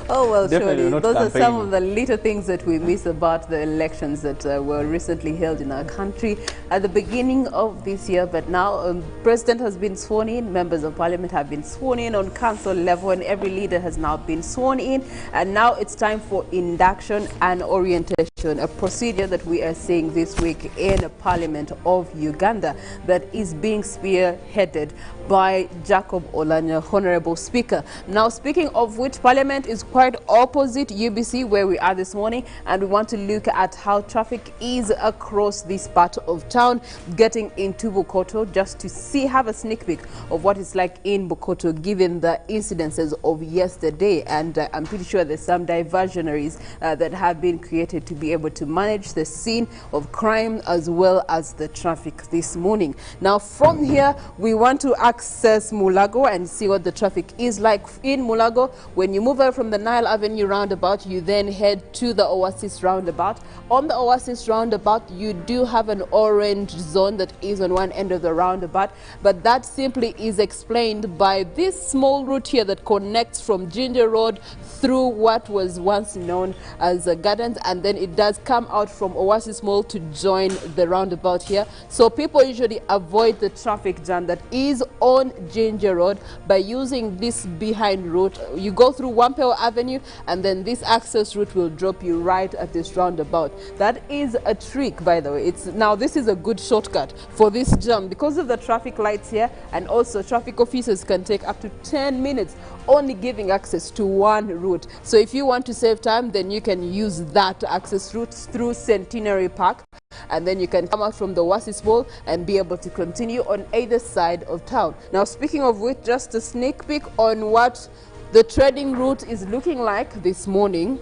Oh well, surely those are some of the little things that we miss about the elections that were recently held in our country at the beginning of this year. But now President has been sworn in, members of parliament have been sworn in on council level, and every leader has now been sworn in, and now it's time for induction and orientation. assassination, a procedure that we are seeing this week in Parliament of Uganda that is being spearheaded by Jacob Olanya, Honorable Speaker. Now, speaking of which, Parliament is quite opposite UBC where we are this morning, and we want to look at how traffic is across this part of town, getting into Bukoto, just to see, have a sneak peek of what it's like in Bukoto given the incidences of yesterday. And I'm pretty sure there's some diversionaries that have been created to be able to manage the scene of crime as well as the traffic this morning. Now, from here, we want to access Mulago and see what the traffic is like in Mulago. When you move out from the Nile Avenue roundabout, you then head to the Oasis roundabout. On the Oasis roundabout, you do have an orange zone that is on one end of the roundabout, but that simply is explained by this small route here that connects from Ginger Road through what was once known as Gardens, and then it does come out from Oasis Mall to join the roundabout here. So people usually avoid the traffic jam that is on Ginger Road by using this behind route. You go through Wampeo Avenue, and then this access route will drop you right at this roundabout. That is a trick, by the way. Now this is a good shortcut for this jam because of the traffic lights here, and also traffic officers can take up to 10 minutes only giving access to one route. So if you want to save time, then you can use that access route through Centenary Park, and then you can come out from the Oasis Mall and be able to continue on either side of town. Now, speaking of which, just a sneak peek on what the trading route is looking like this morning.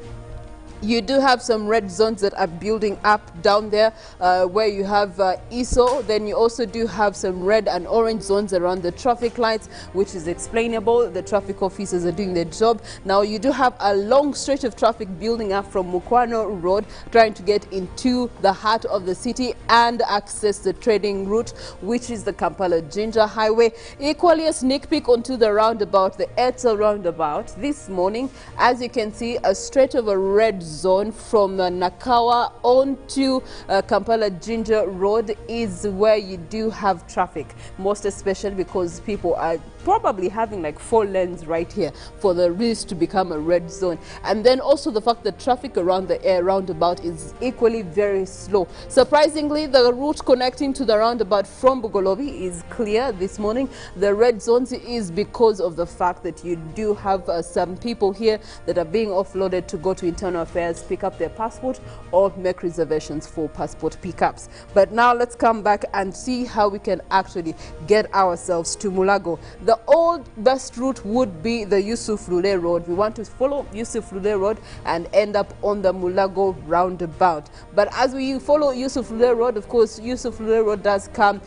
You do have some red zones that are building up down there where you have ISO. Then you also do have some red and orange zones around the traffic lights, which is explainable. The traffic officers are doing their job. Now you do have a long stretch of traffic building up from Mukwano Road, trying to get into the heart of the city and access the trading route, which is the Kampala Ginger Highway. Equally a sneak peek onto the roundabout, the Airtel roundabout this morning. As you can see, a stretch of a red zone from Nakawa onto Kampala Ginger Road is where you do have traffic, most especially because people are probably having like 4 lanes right here for the this to become a red zone. And then also the fact that traffic around the air roundabout is equally very slow. Surprisingly, the route connecting to the roundabout from Bugolobi is clear this morning. The red zones is because of the fact that you do have some people here that are being offloaded to go to internal affairs, pick up their passport, or make reservations for passport pickups. But now let's come back and see how we can actually get ourselves to Mulago. The old best route would be the Yusuf Lule Road. We want to follow Yusuf Lule Road and end up on the Mulago roundabout. But as we follow Yusuf Lule Road, of course, Yusuf Lule Road does come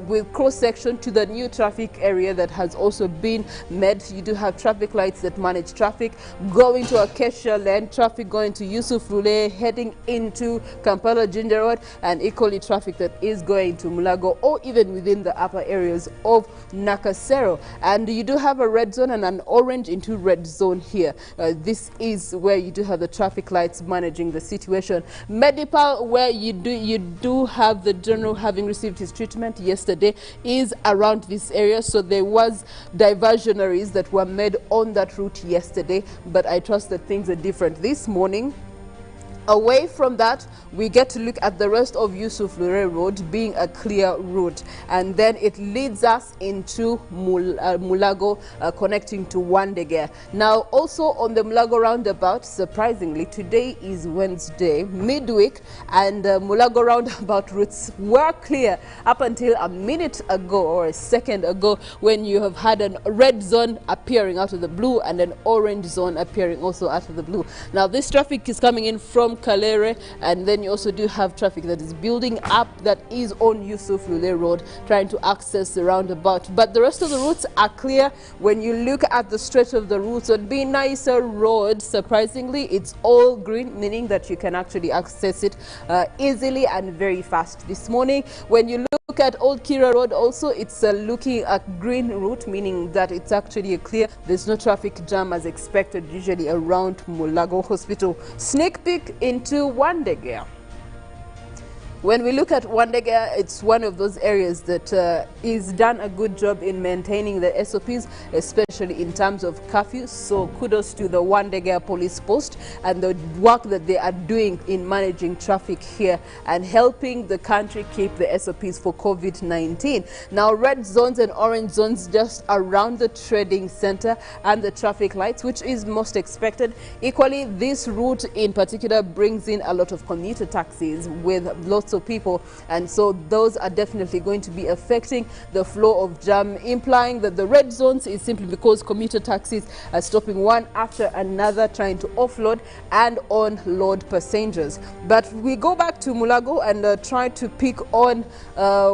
with cross-section to the new traffic area that has also been made. You do have traffic lights that manage traffic going to Acacia Lane, traffic going to Yusuf Lule, heading into Kampala Ginger Road, and equally traffic that is going to Mulago or even within the upper areas of Nakasero. And you do have a red zone and an orange into red zone here. This is where you do have the traffic lights managing the situation. Medipal, where you do have the general having received his treatment yesterday, is around this area. So there was diversionaries that were made on that route yesterday, but I trust that things are different this morning. Away from that, we get to look at the rest of Yusuf Lure Road being a clear route, and then it leads us into Mulago, connecting to Wandegea. Now, also on the Mulago roundabout, surprisingly, today is Wednesday, midweek, and Mulago roundabout routes were clear up until a minute ago or a second ago, when you have had a red zone appearing out of the blue and an orange zone appearing also out of the blue. Now, this traffic is coming in from Kalere, and then you also do have traffic that is building up that is on Yusuf Lule Road trying to access the roundabout. But the rest of the routes are clear. When you look at the stretch of the routes on Be Nicer Road, surprisingly, it's all green, meaning that you can actually access it easily and very fast this morning. When you look at Old Kira Road also, it's looking at green route, meaning that it's actually clear. There's no traffic jam as expected usually around Mulago Hospital. Sneak peek into Wandegea. When we look at Wandega, it's one of those areas that is done a good job in maintaining the SOPs, especially in terms of curfew. So kudos to the Wandega police post and the work that they are doing in managing traffic here and helping the country keep the SOPs for COVID-19. Now, red zones and orange zones just around the trading center and the traffic lights, which is most expected. Equally, this route in particular brings in a lot of commuter taxis with lots of people, and so those are definitely going to be affecting the flow of jam, implying that the red zones is simply because commuter taxis are stopping one after another, trying to offload and unload passengers. But we go back to Mulago and try to pick on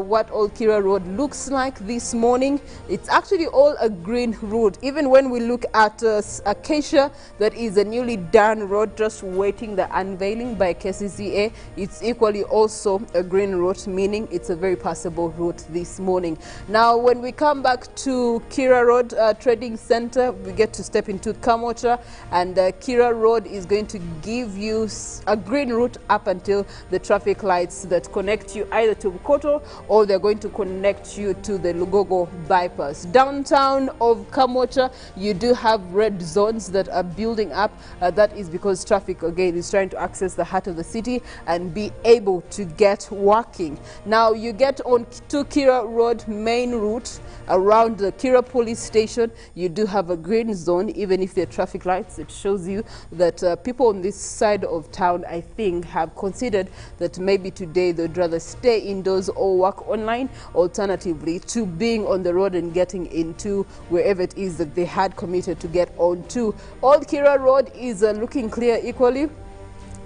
what Old Kira Road looks like this morning. It's actually all a green road. Even when we look at Acacia, that is a newly done road just waiting the unveiling by KCCA, it's equally also a green route, meaning it's a very passable route this morning. Now, when we come back to Kira Road Trading Center, we get to step into Kamocha, and Kira Road is going to give you a green route up until the traffic lights that connect you either to Bukoto or they're going to connect you to the Lugogo bypass. Downtown of Kamocha, you do have red zones that are building up. That is because traffic again is trying to access the heart of the city and be able to get working. Now you get on to Kira Road main route around the Kira police station. You do have a green zone, even if there are traffic lights. It shows you that people on this side of town, I think, have considered that maybe today they'd rather stay indoors or work online, alternatively to being on the road and getting into wherever it is that they had committed to get on to. Old Kira Road is looking clear equally.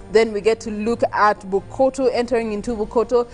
Then we get to look at Bukoto. Entering into Bukoto,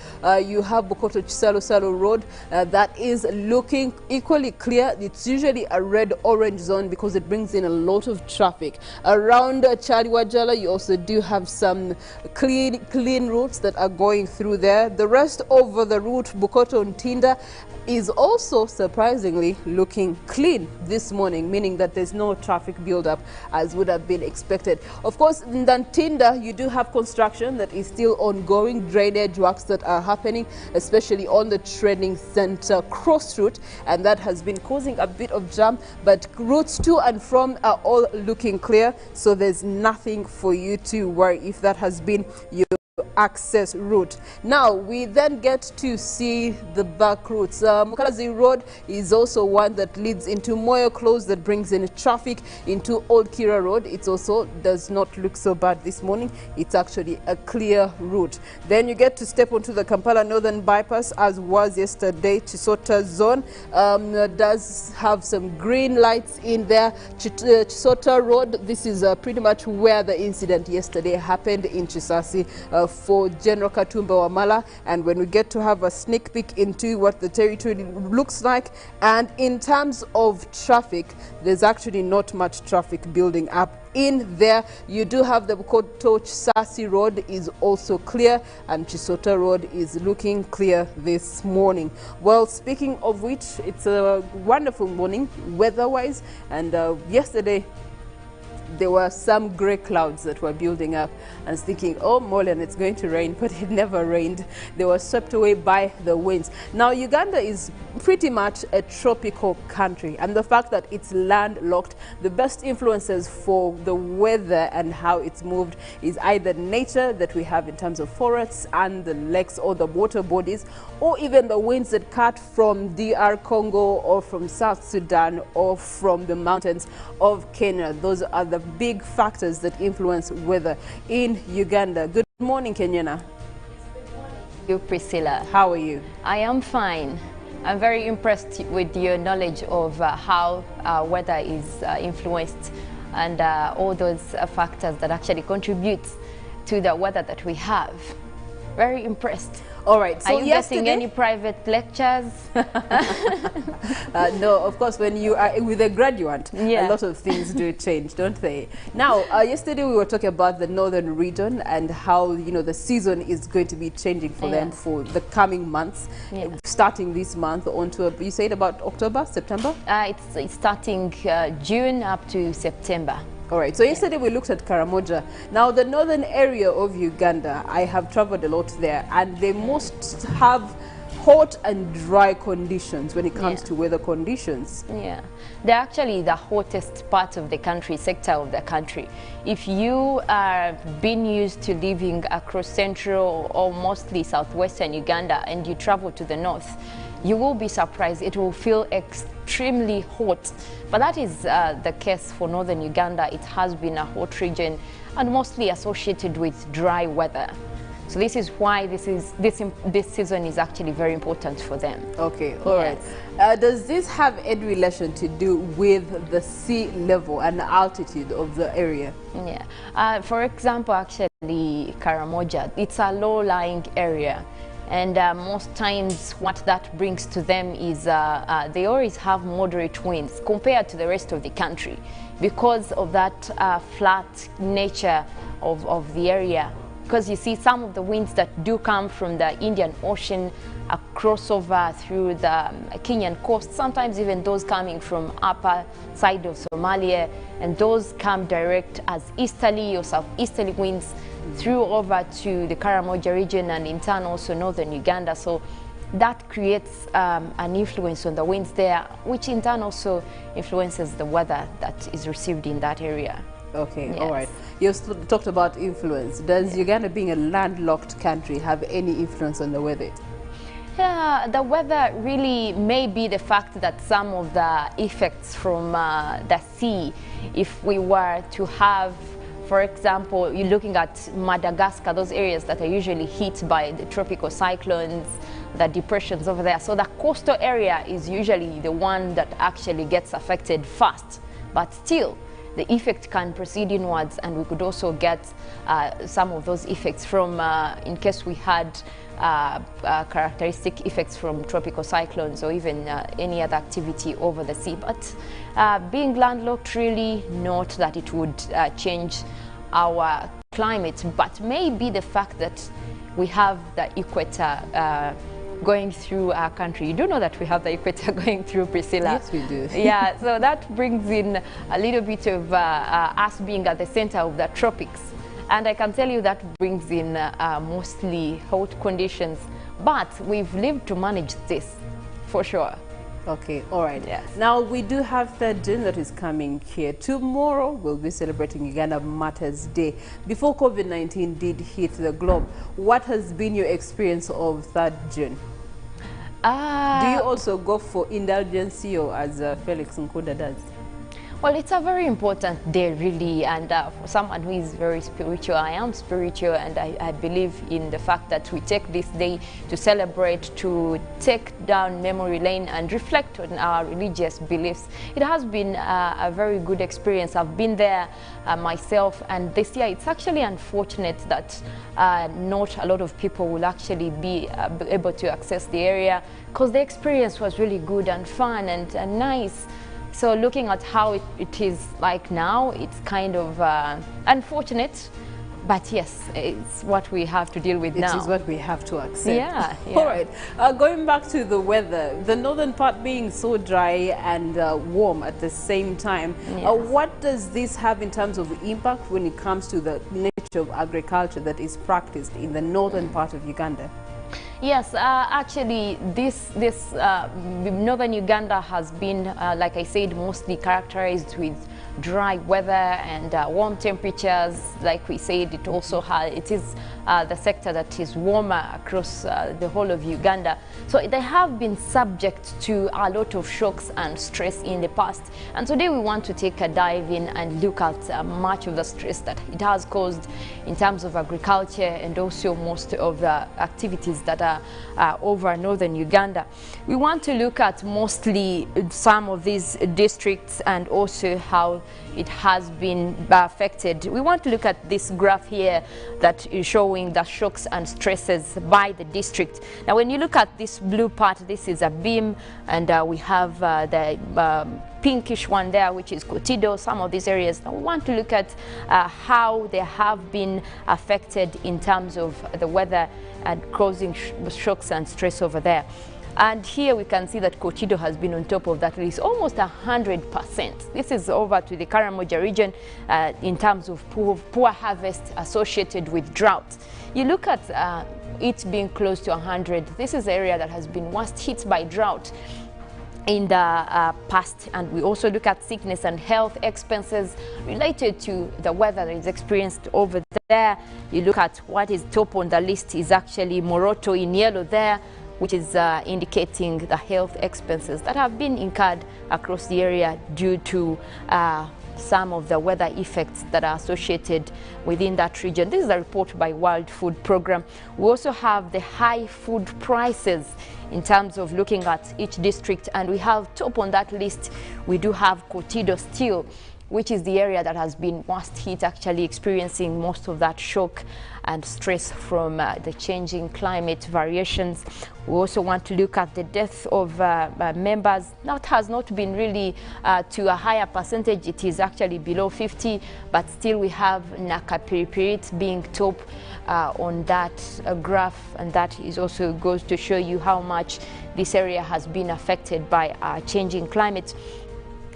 you have Bukoto Chisalo Road that is looking equally clear. It's usually a red-orange zone because it brings in a lot of traffic. Around Chaliwajala, you also do have some clean routes that are going through there. The rest of the route, Bukoto Ntinda, is also surprisingly looking clean this morning, meaning that there's no traffic buildup as would have been expected. Of course, in Ntinda, you do have construction that is still ongoing, drainage works that are happening, especially on the trading center cross route, and that has been causing a bit of jam, but routes to and from are all looking clear, so there's nothing for you to worry if that has been your access route. Now we then get to see the back routes. Mukalazi Road is also one that leads into Moyo Close that brings in traffic into Old Kira Road. It also does not look so bad this morning. It's actually a clear route. Then you get to step onto the Kampala Northern Bypass, as was yesterday. Chisota Zone does have some green lights in there. Chisota Road, this is pretty much where the incident yesterday happened in Chisasi for General Katumba Wamala, and when we get to have a sneak peek into what the territory looks like, and in terms of traffic, there's actually not much traffic building up in there. You do have the Bukoto Chisasi Road is also clear, and Chisota Road is looking clear this morning. Well, speaking of which, it's a wonderful morning weather-wise, and yesterday there were some grey clouds that were building up. I was thinking, oh, Molan, it's going to rain, but it never rained. They were swept away by the winds. Now, Uganda is pretty much a tropical country, and the fact that it's landlocked, the best influences for the weather and how it's moved is either nature that we have in terms of forests and the lakes or the water bodies, or even the winds that cut from DR Congo or from South Sudan or from the mountains of Kenya. Those are the big factors that influence weather in Uganda. Good morning, Kenyana. Good morning to you, Priscilla. How are you? I am fine. I'm very impressed with your knowledge of how weather is influenced and all those factors that actually contribute to the weather that we have. Very impressed. All right. So are you getting any private lectures? No, of course, when you are with a graduate, a lot of things do change, don't they? Now, yesterday we were talking about the northern region and how, you know, the season is going to be changing for them for the coming months, starting this month on to, you said about October, September? It's starting June up to September. All right, so yesterday we looked at Karamoja. Now the northern area of Uganda, I have traveled a lot there, and they most have hot and dry conditions when it comes to weather conditions. Yeah, they're actually the hottest part of the country, sector of the country. If you are been used to living across central or mostly southwestern Uganda and you travel to the north, you will be surprised. It will feel extremely hot. But that is the case for northern Uganda. It has been a hot region and mostly associated with dry weather. So this is why this season is actually very important for them. Okay, all right. Does this have any relation to do with the sea level and the altitude of the area? Yeah. For example, actually, Karamoja, it's a low-lying area. And most times what that brings to them is they always have moderate winds compared to the rest of the country because of that flat nature of the area. Because you see some of the winds that do come from the Indian Ocean across over through the Kenyan coast, sometimes even those coming from upper side of Somalia, and those come direct as easterly or southeasterly winds through over to the Karamoja region and in turn also northern Uganda. So that creates an influence on the winds there, which in turn also influences the weather that is received in that area. Okay, yes. All right. You talked about influence. Does Uganda, being a landlocked country, have any influence on the weather? Yeah, the weather really may be the fact that some of the effects from the sea, if we were to have, for example, you're looking at Madagascar, those areas that are usually hit by the tropical cyclones, the depressions over there. So the coastal area is usually the one that actually gets affected first, but still, the effect can proceed inwards, and we could also get some of those effects from, in case we had characteristic effects from tropical cyclones or even any other activity over the sea. But being landlocked, really not that it would change our climate, but maybe the fact that we have the equator going through our country. You do know that we have the equator going through, Priscilla? Yes, we do. Yeah, so that brings in a little bit of us being at the center of the tropics. And I can tell you that brings in mostly hot conditions. But we've lived to manage this, for sure. Okay, all right. Yes. Now, we do have 3rd June that is coming here. Tomorrow, we'll be celebrating Uganda Martyrs Day. Before COVID-19 did hit the globe, what has been your experience of 3rd June? Do you also go for indulgency, or as Felix Nkunda does? Well, it's a very important day, really, and for someone who is very spiritual, I am spiritual, and I believe in the fact that we take this day to celebrate, to take down memory lane and reflect on our religious beliefs. It has been a very good experience. I've been there myself, and this year it's actually unfortunate that not a lot of people will actually be able to access the area, because the experience was really good and fun and nice. So looking at how it is like now, it's kind of unfortunate, but yes, it's what we have to deal with now. It is what we have to accept. Yeah. All right, going back to the weather, the northern part being so dry and warm at the same time, what does this have in terms of impact when it comes to the nature of agriculture that is practiced in the northern part of Uganda? Yes, actually, this northern Uganda has been, like I said, mostly characterized with dry weather and warm temperatures. Like we said, it also it is the sector that is warmer across the whole of Uganda. So they have been subject to a lot of shocks and stress in the past. And today we want to take a dive in and look at much of the stress that it has caused in terms of agriculture and also most of the activities that are over northern Uganda. We want to look at mostly some of these districts and also how it has been affected. We want to look at this graph here that is showing the shocks and stresses by the district. Now, when you look at this blue part, this is a beam, and we have the pinkish one there, which is Kotido, some of these areas. Now, we want to look at how they have been affected in terms of the weather and causing shocks and stress over there. And here we can see that Kotido has been on top of that list, almost 100%. This is over to the Karamoja region in terms of poor harvest associated with drought. You look at it being close to 100. This is the area that has been worst hit by drought in the past. And we also look at sickness and health expenses related to the weather that is experienced over there. You look at what is top on the list is actually Moroto in yellow there, which is indicating the health expenses that have been incurred across the area due to some of the weather effects that are associated within that region. This is a report by World Food Programme. We also have the high food prices in terms of looking at each district, and we have top on that list, we do have Kotido still, which is the area that has been worst hit, actually experiencing most of that shock and stress from the changing climate variations. We also want to look at the death of members. That has not been really to a higher percentage. It is actually below 50, but still we have Nakapiripirit being top on that graph, and that is also goes to show you how much this area has been affected by changing climate.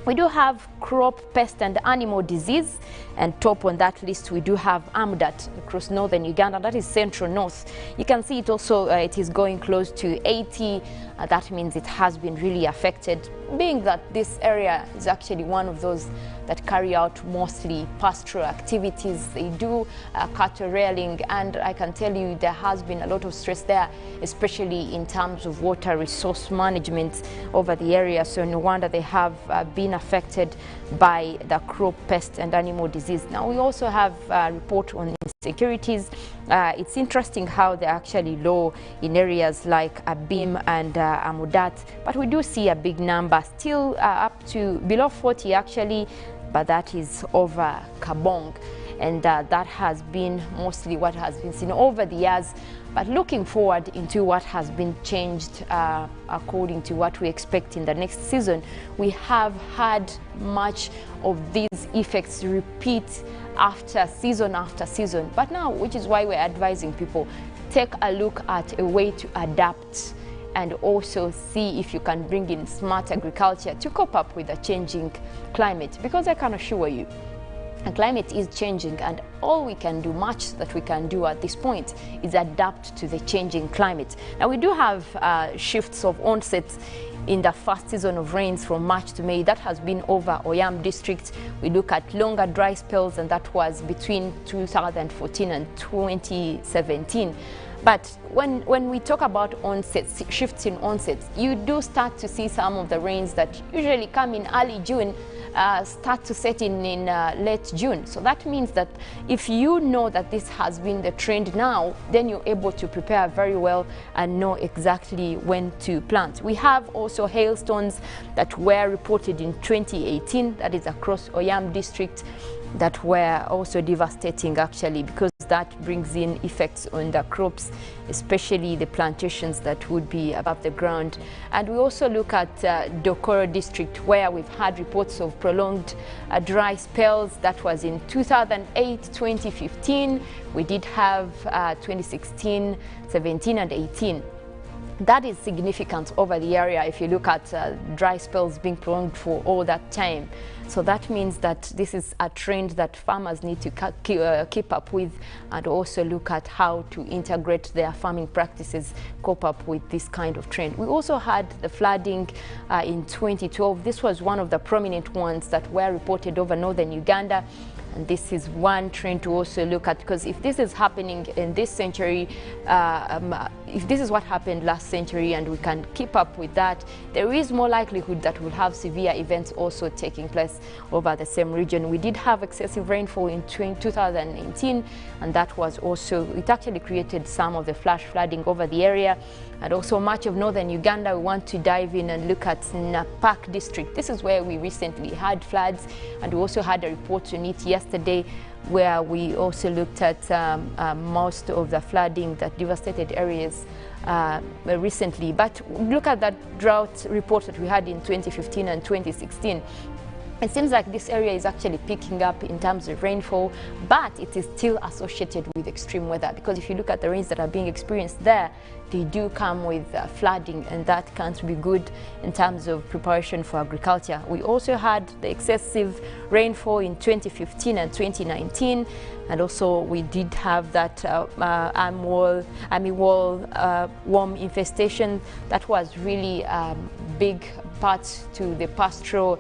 We do have crop, pest and animal disease, and top on that list we do have AMDAT across northern Uganda, that is central north. You can see it also, it is going close to 80. That means it has been really affected, being that this area is actually one of those that carry out mostly pastoral activities. They do cattle rearing, and I can tell you there has been a lot of stress there, especially in terms of water resource management over the area. So no wonder they have been affected by the crop, pest and animal disease. Now we also have a report on insecurities. It's interesting how they're actually low in areas like Abim and Amudat, but we do see a big number still up to below 40 actually, but that is over Kabong, and that has been mostly what has been seen over the years. But looking forward into what has been changed according to what we expect in the next season, we have had much of these effects repeat after season, but now, which is why we're advising people, take a look at a way to adapt and also see if you can bring in smart agriculture to cope up with the changing climate, because I can assure you the climate is changing, and all we can do, much that we can do at this point, is adapt to the changing climate. Now we do have shifts of onsets in the first season of rains from March to May. That has been over Oyam district. We look at longer dry spells, and that was between 2014 and 2017. But when we talk about onsets, shifts in onsets, you do start to see some of the rains that usually come in early June start to set in late June. So that means that if you know that this has been the trend now, then you're able to prepare very well and know exactly when to plant. We have also hailstones that were reported in 2018, that is across Oyam district, that were also devastating actually, because that brings in effects on the crops, especially the plantations that would be above the ground. And we also look at Dokoro district, where we've had reports of prolonged dry spells. That was in 2008, 2015. We did have 2016, 17 and 18. That is significant over the area if you look at dry spells being prolonged for all that time. So that means that this is a trend that farmers need to keep up with, and also look at how to integrate their farming practices, cope up with this kind of trend. We also had the flooding in 2012. This was one of the prominent ones that were reported over northern Uganda. And this is one trend to also look at, because if this is happening in this century, if this is what happened last century and we can keep up with that, there is more likelihood that we'll have severe events also taking place over the same region. We did have excessive rainfall in 2019, and that was also, it actually created some of the flash flooding over the area. And also much of northern Uganda, we want to dive in and look at Napak district. This is where we recently had floods, and we also had a report on it yesterday, where we also looked at most of the flooding that devastated areas recently. But look at that drought report that we had in 2015 and 2016. It seems like this area is actually picking up in terms of rainfall, but it is still associated with extreme weather, because if you look at the rains that are being experienced there, they do come with flooding, and that can't be good in terms of preparation for agriculture. We also had the excessive rainfall in 2015 and 2019, and also we did have that army worm infestation that was really big part to the pastoral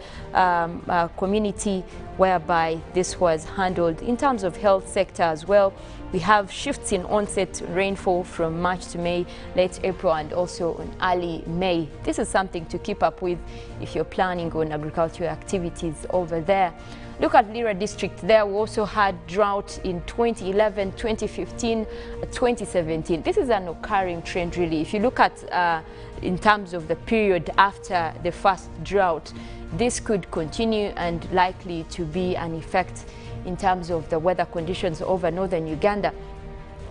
community, whereby this was handled. In terms of health sector as well, we have shifts in onset rainfall from March to May, late April, and also in early May. This is something to keep up with if you're planning on agricultural activities over there. Look at Lira district there. We also had drought in 2011, 2015, 2017. This is an occurring trend, really. If you look at in terms of the period after the first drought, this could continue and likely to be an effect in terms of the weather conditions over northern Uganda.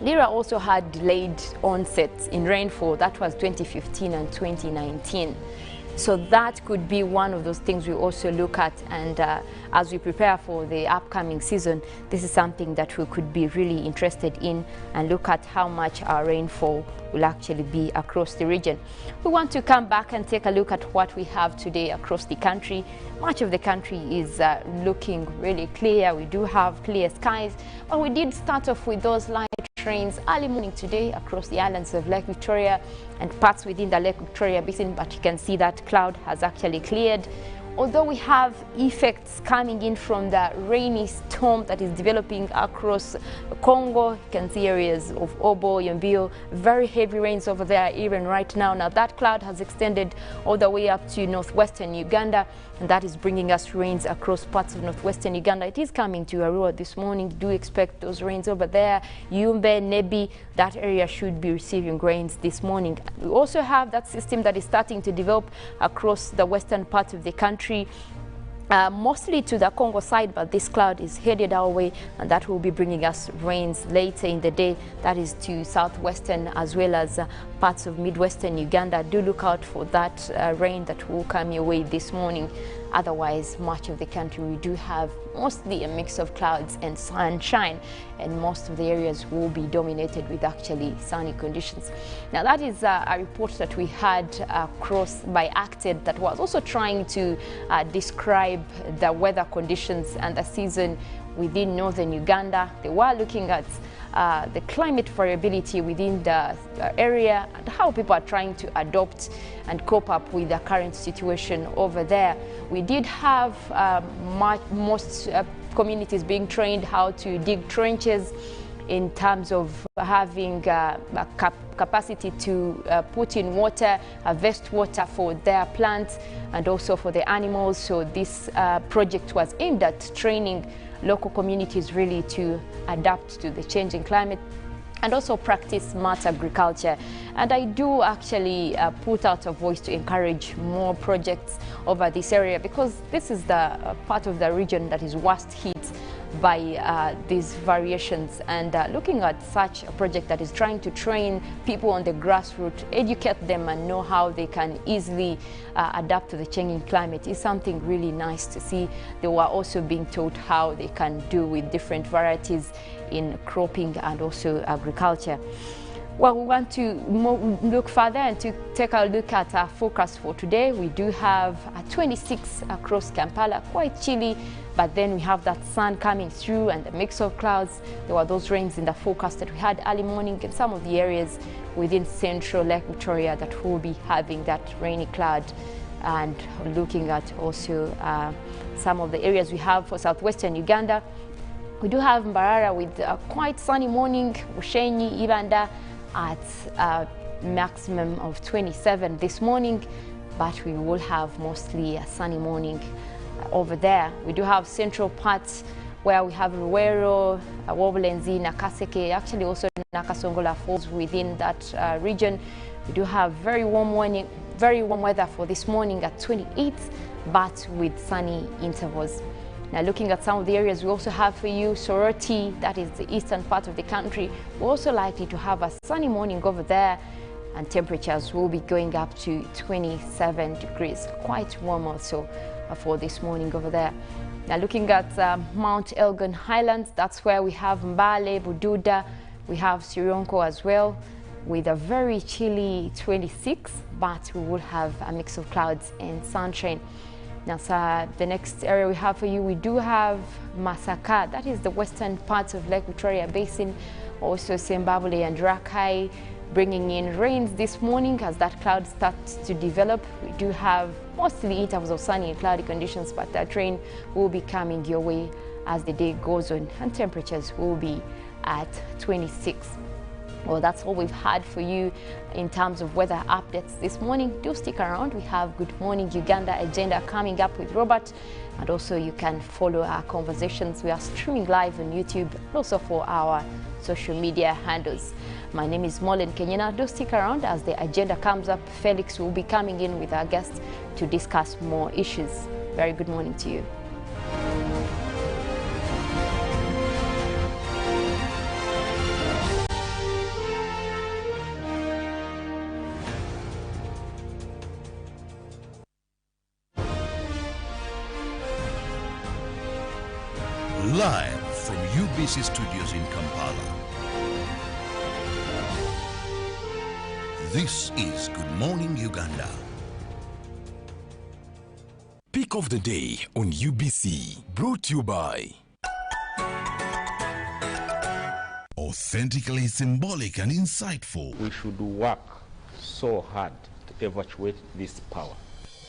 Lira also had delayed onset in rainfall. That was 2015 and 2019. So that could be one of those things we also look at, and as we prepare for the upcoming season, this is something that we could be really interested in and look at how much our rainfall will actually be across the region. We want to come back and take a look at what we have today across the country. Much of the country is looking really clear. We do have clear skies, but we did start off with those light rains early morning today across the islands of Lake Victoria and parts within the Lake Victoria basin, but you can see that cloud has actually cleared. Although we have effects coming in from the rainy storm that is developing across Congo, you can see areas of Obo, Yombio, very heavy rains over there even right now. Now that cloud has extended all the way up to northwestern Uganda, and that is bringing us rains across parts of northwestern Uganda. It is coming to Arua this morning. Do expect those rains over there. Yumbe, Nebi, that area should be receiving rains this morning. We also have that system that is starting to develop across the western part of the country. Mostly to the Congo side, but this cloud is headed our way, and that will be bringing us rains later in the day. That is to southwestern as well as parts of midwestern Uganda. Do look out for that rain that will come your way this morning. Otherwise, much of the country we do have mostly a mix of clouds and sunshine, and most of the areas will be dominated with actually sunny conditions. Now that is a report that we had across by Acted that was also trying to describe the weather conditions and the season within northern Uganda. They were looking at the climate variability within the area and how people are trying to adopt and cope up with the current situation over there. We did have most communities being trained how to dig trenches in terms of having capacity to put in water, harvest water for their plants and also for the animals. So this project was aimed at training local communities really to adapt to the changing climate and also practice smart agriculture. And I do actually put out a voice to encourage more projects over this area, because this is the part of the region that is worst hit by these variations, and looking at such a project that is trying to train people on the grassroots, educate them and know how they can easily adapt to the changing climate is something really nice to see. They were also being taught how they can do with different varieties in cropping and also agriculture. Well, we want to look further and to take a look at our forecast for today. We do have a 26 across Kampala, quite chilly, but then we have that sun coming through and a mix of clouds. There were those rains in the forecast that we had early morning in some of the areas within central Lake Victoria that will be having that rainy cloud. And looking at also some of the areas we have for southwestern Uganda, we do have Mbarara with a quite sunny morning, Bushenyi, Ibanda, at a maximum of 27 this morning, but we will have mostly a sunny morning over there. We do have central parts where we have Ruwero, Wobulenzi, Nakaseke, actually also Nakasongola falls within that region. We do have very warm weather for this morning at 28, but with sunny intervals. Now looking at some of the areas we also have for you, Soroti, that is the eastern part of the country, we're also likely to have a sunny morning over there, and temperatures will be going up to 27 degrees, quite warm also for this morning over there. Now looking at Mount Elgon Highlands, that's where we have Mbale, Bududa, we have Sirionko as well, with a very chilly 26, but we will have a mix of clouds and sunshine. Now, sir, the next area we have for you, we do have Masaka, that is the western parts of Lake Victoria Basin, also Sembabule and Rakai, bringing in rains this morning as that cloud starts to develop. We do have mostly intervals of sunny and cloudy conditions, but that rain will be coming your way as the day goes on, and temperatures will be at 26. Well, that's all we've had for you in terms of weather updates this morning. Do stick around. We have Good Morning Uganda agenda coming up with Robert, and also you can follow our conversations. We are streaming live on YouTube, and also for our social media handles. My name is Molen Kenyana. Do stick around as the agenda comes up. Felix will be coming in with our guests to discuss more issues. Very good morning to you. Live from UBC Studios in Kampala. This is Good Morning Uganda. Pick of the day on UBC, brought to you by Authentically symbolic and insightful. We should work so hard to evacuate this power.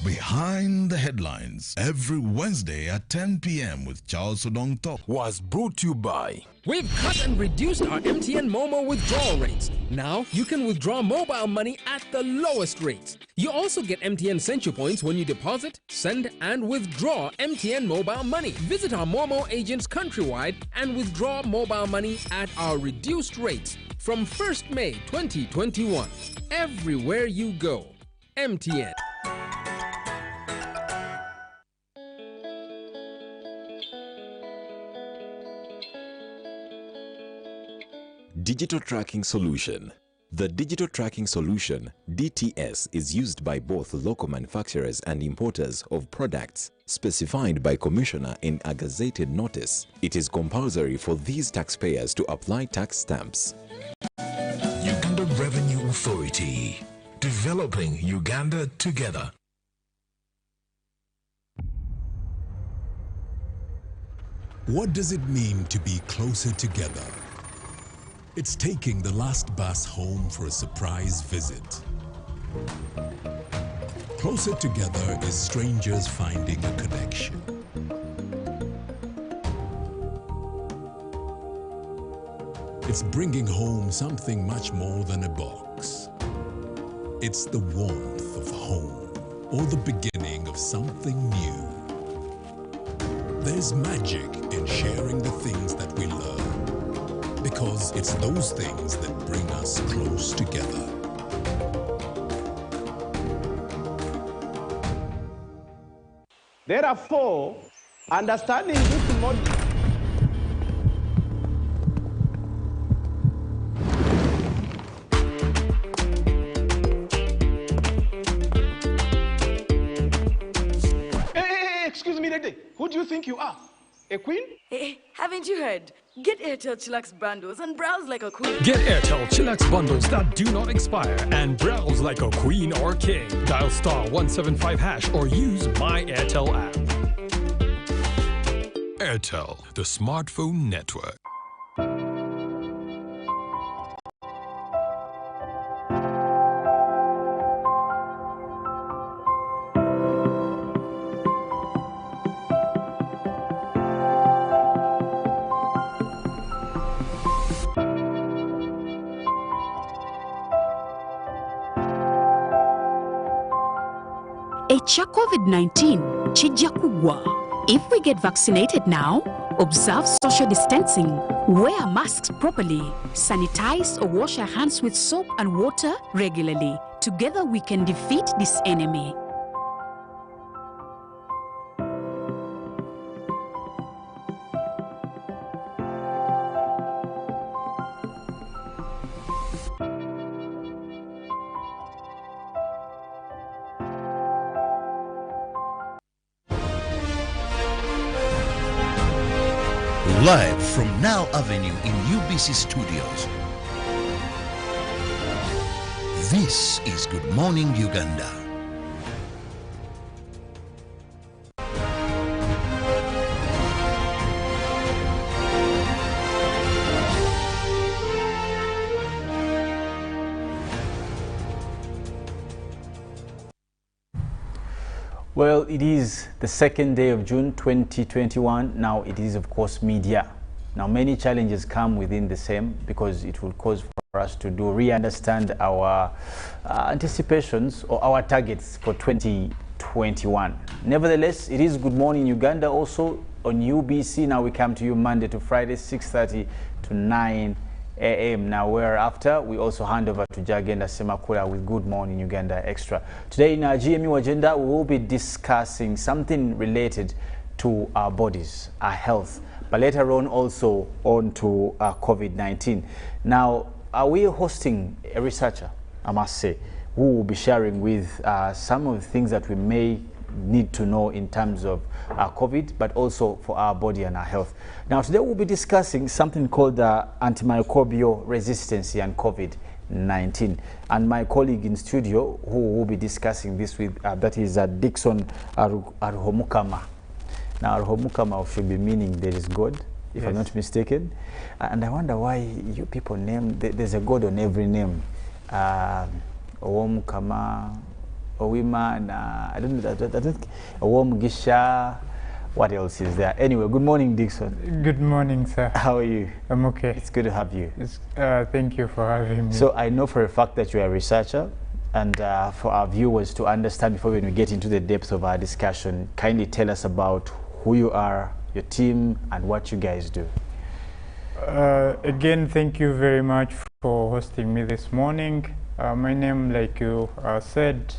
Behind the Headlines, every Wednesday at 10 p.m. with Charles Odong Top, was brought to you by. We've cut and reduced our MTN Momo withdrawal rates. Now you can withdraw mobile money at the lowest rates. You also get MTN Central Points when you deposit, send, and withdraw MTN mobile money. Visit our Momo agents countrywide and withdraw mobile money at our reduced rates from 1st May 2021. Everywhere you go, MTN. Digital Tracking Solution. The Digital Tracking Solution, DTS, is used by both local manufacturers and importers of products specified by Commissioner in a gazetted notice. It is compulsory for these taxpayers to apply tax stamps. Uganda Revenue Authority, developing Uganda together. What does it mean to be closer together? It's taking the last bus home for a surprise visit. Closer together is strangers finding a connection. It's bringing home something much more than a box. It's the warmth of home, or the beginning of something new. There's magic in sharing the things that we love, because it's those things that bring us close together. Therefore, understanding this model. Hey, excuse me, lady. Who do you think you are? A queen? Hey, haven't you heard? Get Airtel Chillax bundles and browse like a queen. Get Airtel Chillax bundles that do not expire and browse like a queen or king. Dial *175# or use My Airtel app. Airtel, the smartphone network. Ekya COVID-19 kijja kugwa. If we get vaccinated now, observe social distancing, wear masks properly, sanitize or wash our hands with soap and water regularly. Together we can defeat this enemy. Live from Now Avenue in UBC Studios. This is Good Morning Uganda. Well, it is the second day of June 2021. Now it is, of course, media. Now many challenges come within the same because it will cause for us to re-understand our anticipations or our targets for 2021. Nevertheless, it is Good Morning Uganda also on UBC. Now we come to you Monday to Friday, 6:30 to 9 a.m. Now whereafter we also hand over to Jagenda Semakula with Good Morning Uganda Extra. Today in our GMU agenda we will be discussing something related to our bodies, our health, but later on also on to COVID-19. Now we are hosting a researcher, I must say, who will be sharing with some of the things that we may need to know in terms of COVID, but also for our body and our health. Now today we'll be discussing something called antimicrobial resistance and COVID-19. And my colleague in studio who will be discussing this with, that is Dixon Arhomukama. Now Arhomukama should be meaning there is God, if I'm not mistaken. And I wonder why you people name, there's a God on every name. Owomukama, Owima, I don't Owomgisha, what else is there? Anyway, good morning, Dixon. Good morning, sir. How are you? I'm okay. It's good to have you. Thank you for having me. So I know for a fact that you are a researcher, and for our viewers to understand before we get into the depth of our discussion, kindly tell us about who you are, your team, and what you guys do. Again, thank you very much for hosting me this morning. My name, like you said,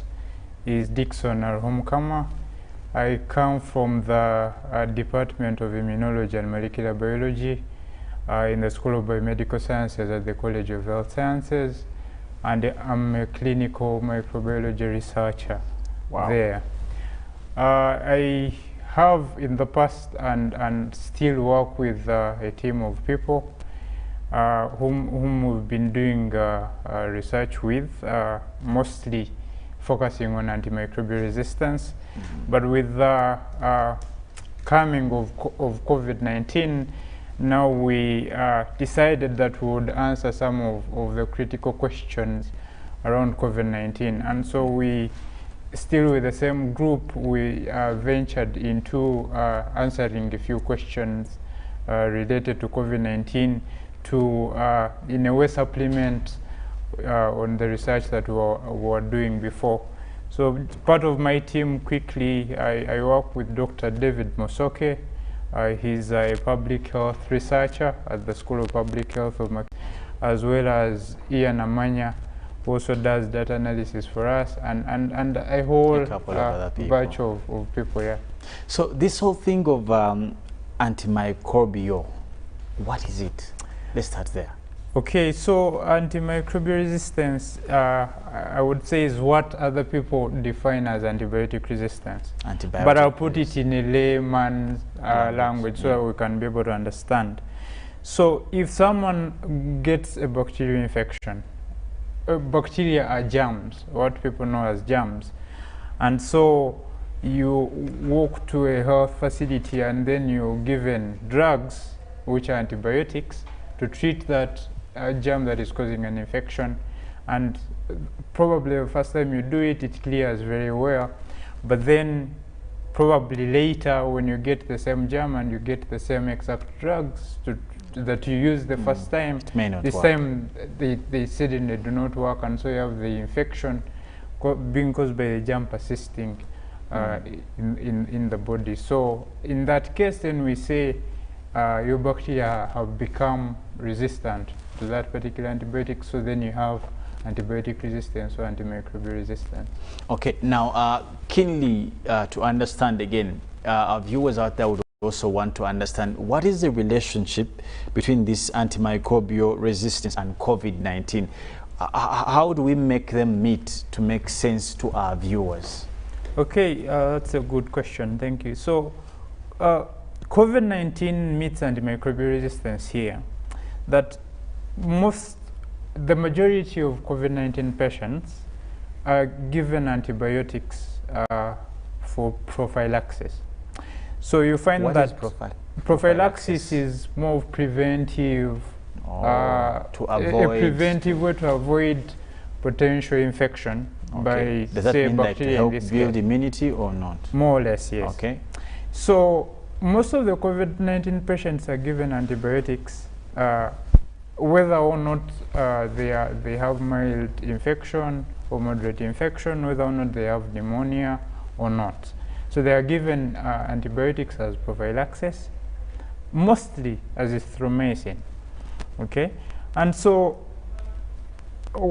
is Dixon Arhomukama. I come from the Department of Immunology and Molecular Biology in the School of Biomedical Sciences at the College of Health Sciences, and I'm a clinical microbiology researcher there. I have in the past and still work with a team of people whom we've been doing research with, mostly focusing on antimicrobial resistance. But with the coming of COVID-19, now we decided that we would answer some of the critical questions around COVID-19. And so we, still with the same group, we ventured into answering a few questions related to COVID-19 to, in a way, supplement on the research that we were doing before. So part of my team, quickly, I work with Dr. David Mosoke. He's a public health researcher at the School of Public Health, as well as Ian Amanya, who also does data analysis for us, and a whole batch of people, yeah. So this whole thing of antimicrobial, what is it? Let's start there. Okay, so antimicrobial resistance, I would say, is what other people define as antibiotic resistance. But I'll put it in a layman's language so that we can be able to understand. So if someone gets a bacterial infection, bacteria are germs, what people know as germs. And so you walk to a health facility and then you're given drugs, which are antibiotics, to treat that germ that is causing an infection. And probably the first time you do it, it clears very well. But then probably later, when you get the same germ and you get the same exact drugs that you used the first time, this time they suddenly do not work, and so you have the infection being caused by the germ persisting in the body. So in that case, then we say your bacteria have become resistant to that particular antibiotic, so then you have antibiotic resistance or antimicrobial resistance. Okay, now keenly to understand again, our viewers out there would also want to understand what is the relationship between this antimicrobial resistance and COVID-19. How do we make them meet to make sense to our viewers? Okay, that's a good question. Thank you. So COVID-19 meets antimicrobial resistance here, that the majority of COVID-19 patients are given antibiotics for prophylaxis. So you find what that is prophylaxis is more preventive, to avoid a preventive way to avoid potential infection by, does that say, mean bacteria. like to help build immunity or not? More or less, yes. Okay. So most of the COVID-19 patients are given antibiotics whether or not they have mild infection or moderate infection, whether or not they have pneumonia or not. So they are given antibiotics as prophylaxis, mostly as azithromycin. Okay, and so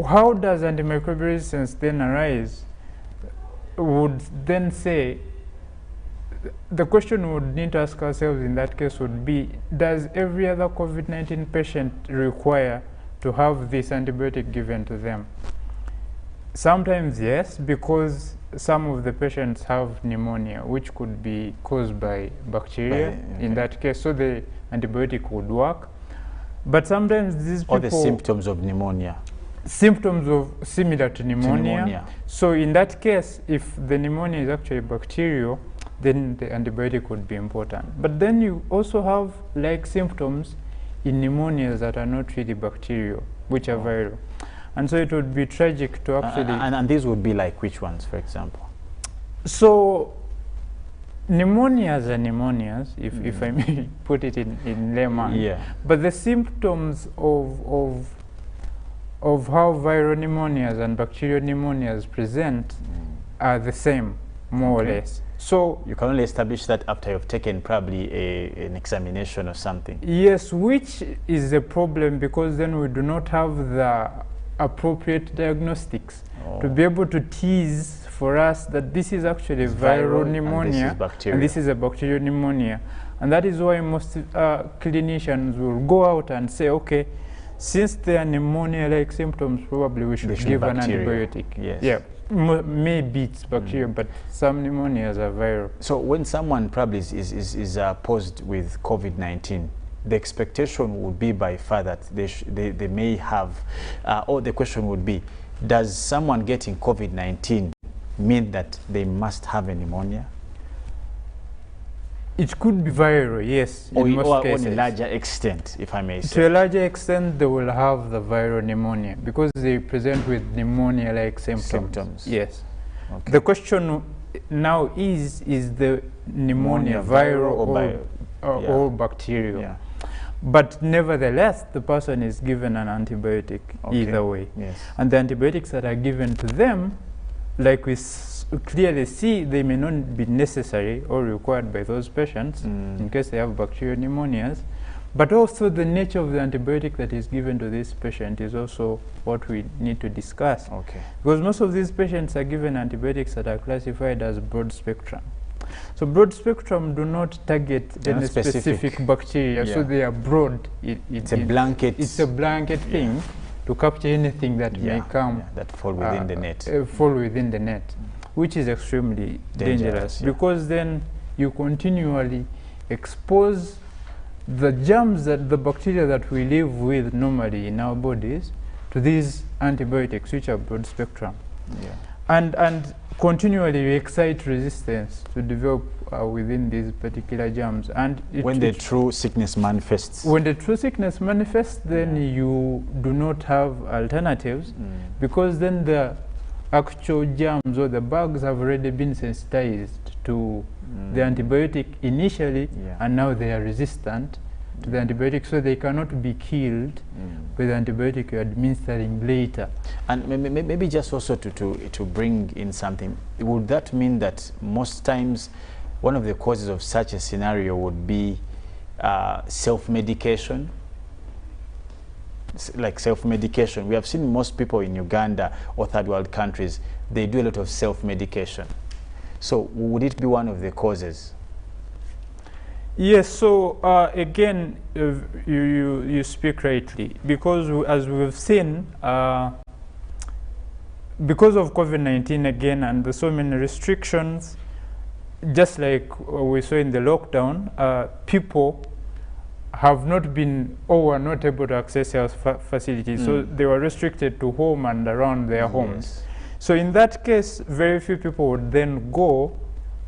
how does antimicrobial resistance then arise? Would then say, the question we would need to ask ourselves in that case would be, does every other COVID-19 patient require to have this antibiotic given to them? Sometimes yes, because some of the patients have pneumonia, which could be caused by bacteria in that case, so the antibiotic would work. But sometimes these people... Or the symptoms of pneumonia. Symptoms of similar to pneumonia. So in that case, if the pneumonia is actually bacterial, then the antibiotic would be important. But then you also have like symptoms in pneumonias that are not really bacterial, which are viral. And so it would be tragic to actually... and these would be like which ones, for example? So pneumonias are pneumonias, if I may put it in layman. Yeah. But the symptoms of how viral pneumonias and bacterial pneumonias present are the same, more or less. So you can only establish that after you've taken probably an examination or something. Yes, which is a problem, because then we do not have the appropriate diagnostics to be able to tease for us that this is actually viral pneumonia and this is a bacterial pneumonia. And that is why most clinicians will go out and say, okay, since there are pneumonia-like symptoms, probably we should give an antibiotic. Yes. Yeah. Maybe it's bacteria, but some pneumonias are viral. So when someone probably is posed with COVID-19, the expectation would be by far that they may have, or the question would be, does someone getting COVID-19 mean that they must have a pneumonia? It could be viral, yes, in most cases. On a larger extent, if I may say. To a larger extent, they will have the viral pneumonia because they present with pneumonia-like symptoms. Yes. Okay. The question now is the pneumonia viral or bacterial? Yeah. But nevertheless, the person is given an antibiotic either way. Yes. And the antibiotics that are given to them, like we clearly see, they may not be necessary or required by those patients in case they have bacterial pneumonias. But also the nature of the antibiotic that is given to this patient is also what we need to discuss. Okay. Because most of these patients are given antibiotics that are classified as broad spectrum. So broad spectrum do not target any specific bacteria, so they are broad. It's a blanket. It's a blanket thing to capture anything that may come that fall within the net. Fall within the net, which is extremely dangerous because then you continually expose the germs, that the bacteria that we live with normally in our bodies, to these antibiotics, which are broad spectrum. Yeah. And continually we excite resistance to develop within these particular germs. And when the true sickness manifests. When the true sickness manifests, then you do not have alternatives because then the actual germs or the bugs have already been sensitized to the antibiotic initially, and now they are resistant to the antibiotic, so they cannot be killed by the antibiotic you're administering later. And maybe just also to bring in something, would that mean that most times one of the causes of such a scenario would be self-medication? Like self-medication. We have seen most people in Uganda or third world countries, they do a lot of self-medication. So would it be one of the causes? Yes, so again, you speak rightly, because as we've seen, because of COVID-19 again and the so many restrictions, just like we saw in the lockdown, people have not been or were not able to access health facilities, so they were restricted to home and around their homes. So in that case, very few people would then go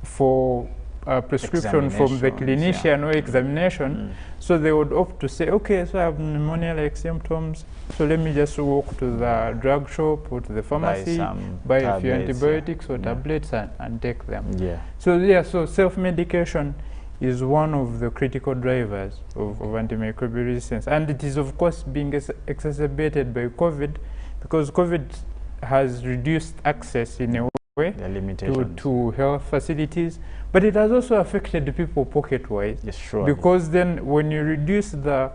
for a prescription from the clinician or examination. So they would opt to say, okay, so I have pneumonia-like symptoms, so let me just walk to the drug shop or to the pharmacy, buy a few antibiotics or tablets and take them. So self-medication is one of the critical drivers of antimicrobial resistance. And it is, of course, being exacerbated by COVID, because COVID has reduced access in a way to health facilities, but it has also affected people pocket-wise. Because then when you reduce the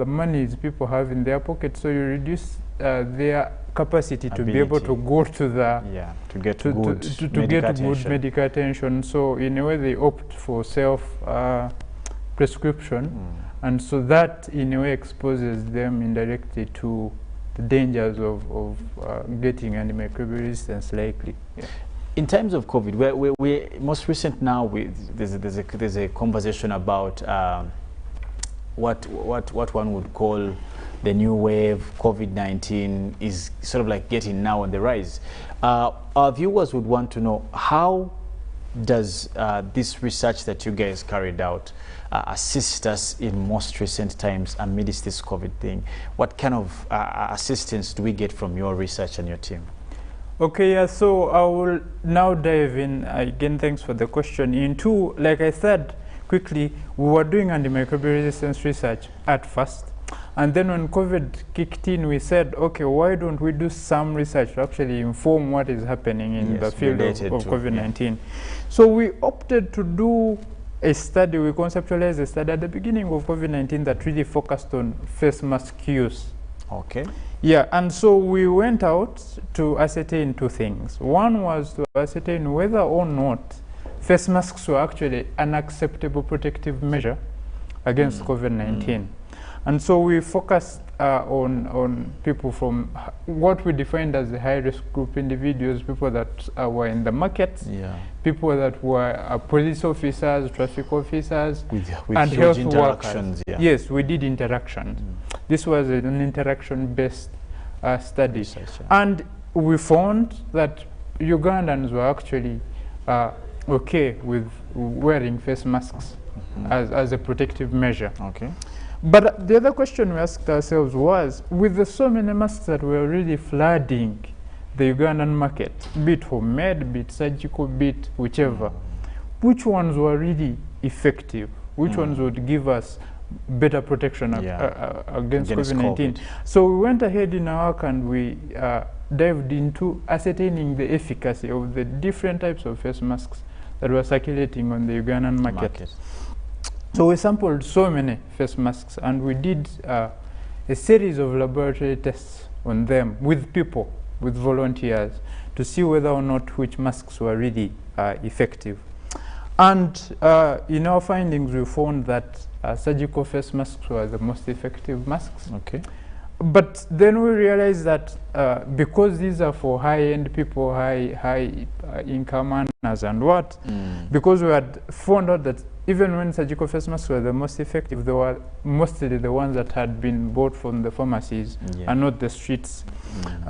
monies people have in their pocket, so you reduce their capacity to be able to go to the to get good medical attention. So in a way they opt for self prescription, and so that in a way exposes them indirectly to the dangers of getting antimicrobial resistance likely. In terms of COVID, we most recent now there's a conversation about what one would call the new wave. COVID-19 is sort of like getting now on the rise. Our viewers would want to know, how does this research that you guys carried out assist us in most recent times amidst this COVID thing? What kind of assistance do we get from your research and your team? Okay, yeah, so I will now dive in, again, thanks for the question, into, like I said quickly, we were doing antimicrobial resistance research at first. And then when COVID kicked in, we said, okay, why don't we do some research to actually inform what is happening in the field of COVID-19? So we opted to do a study, we conceptualized a study at the beginning of COVID-19 that really focused on face mask use. Okay. Yeah, and so we went out to ascertain two things. One was to ascertain whether or not face masks were actually an acceptable protective measure against COVID-19. And so we focused on people from what we defined as the high-risk group individuals, people that were in the market, people that were police officers, traffic officers, and health workers. Yes, we did interactions. This was an interaction-based study. And we found that Ugandans were actually okay with wearing face masks as a protective measure. But the other question we asked ourselves was, with the so many masks that were really flooding the Ugandan market, be it homemade, be it surgical, be it whichever, which ones were really effective? Which ones would give us better protection against COVID-19? So we went ahead in our work and we dived into ascertaining the efficacy of the different types of face masks that were circulating on the Ugandan market. So we sampled so many face masks, and we did a series of laboratory tests on them with people, with volunteers, to see whether or not which masks were really effective. And in our findings, we found that surgical face masks were the most effective masks. But then we realized that because these are for high-end people, high income earners and what, because we had found out that even when surgical face masks were the most effective, they were mostly the ones that had been bought from the pharmacies and not the streets,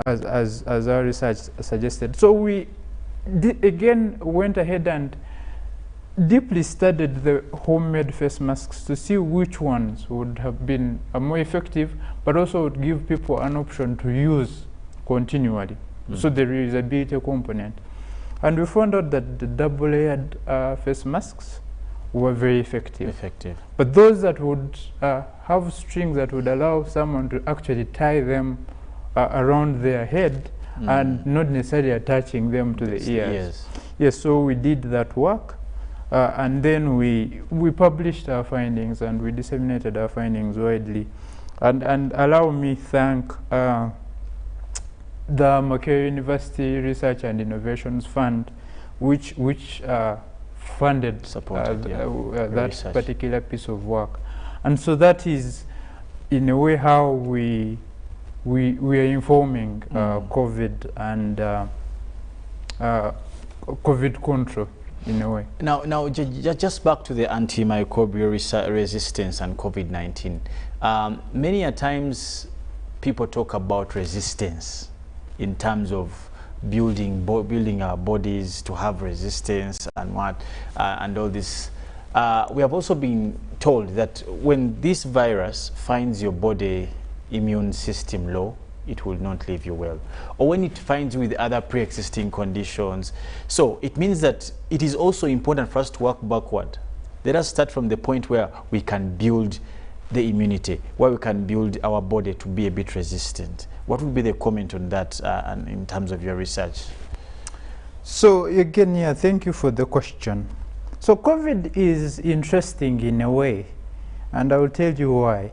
as our research suggested. So we again went ahead and deeply studied the homemade face masks to see which ones would have been more effective, but also would give people an option to use continually. So the reusability component. And we found out that the double-layered face masks were very effective. But those that would have strings that would allow someone to actually tie them around their head and not necessarily attaching them to the ears. Yes, so we did that work. And then we published our findings and we disseminated our findings widely. And allow me thank the Makerere University Research and Innovations Fund, which funded that particular piece of work. And so that is, in a way, how we are informing COVID and COVID control. in a way. Now, just back to the antimicrobial resistance and COVID-19. Many a times people talk about resistance in terms of building our bodies to have resistance and and all this. We have also been told that when this virus finds your body immune system low, it will not leave you well, or when it finds you with other pre-existing conditions. So it means that it is also important for us to work backward. Let us start from the point where we can build the immunity, where we can build our body to be a bit resistant. What would be the comment on that and in terms of your research? So again, yeah, thank you for the question. So COVID is interesting in a way, and I will tell you why.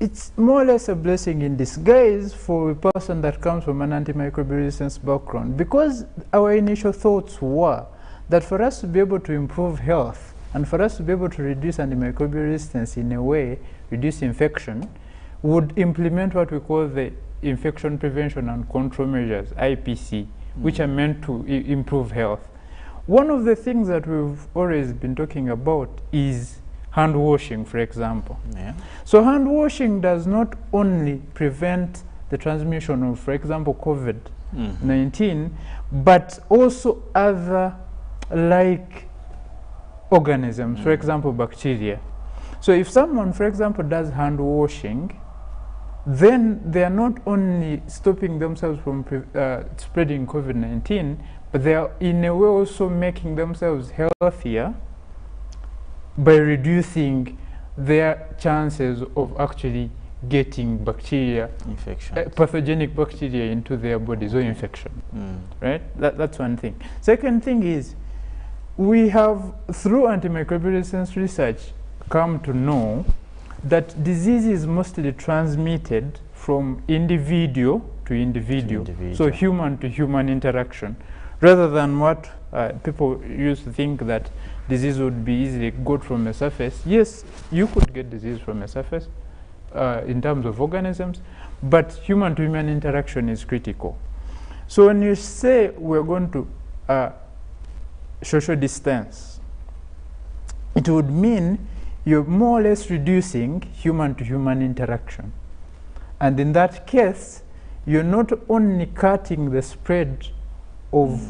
It's more or less a blessing in disguise for a person that comes from an antimicrobial resistance background, because our initial thoughts were that for us to be able to improve health and for us to be able to reduce antimicrobial resistance in a way, reduce infection, would implement what we call the infection prevention and control measures, IPC, which are meant to improve health. One of the things that we've always been talking about is hand washing, for example. Yeah. So hand washing does not only prevent the transmission of, for example, COVID-19, but also other like organisms, for example, bacteria. So if someone, for example, does hand washing, then they are not only stopping themselves from spreading COVID-19, but they are in a way also making themselves healthier by reducing their chances of actually getting bacteria, pathogenic bacteria into their bodies or infection, right? That's one thing. Second thing is, we have, through antimicrobial resistance research, come to know that disease is mostly transmitted from individual to individual, so human to human interaction, rather than what people used to think that disease would be easily got from a surface. Yes, you could get disease from a surface in terms of organisms, but human to human interaction is critical. So when you say we're going to social distance, it would mean you're more or less reducing human to human interaction. And in that case, you're not only cutting the spread of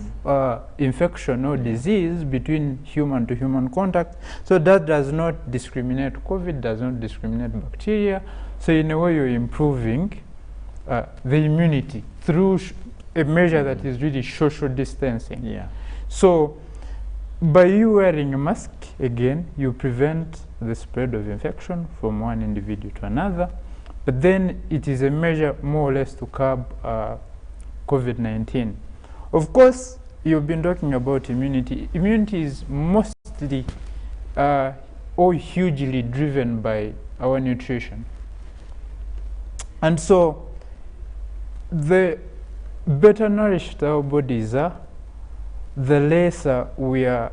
infection or disease between human to human contact, so that does not discriminate. COVID does not discriminate bacteria. So in a way, you're improving the immunity through a measure that is really social distancing. Yeah. So by you wearing a mask, again, you prevent the spread of infection from one individual to another, but then it is a measure more or less to curb COVID-19. Of course, you've been talking about immunity. Immunity is mostly or hugely driven by our nutrition. And so, the better nourished our bodies are, the lesser we are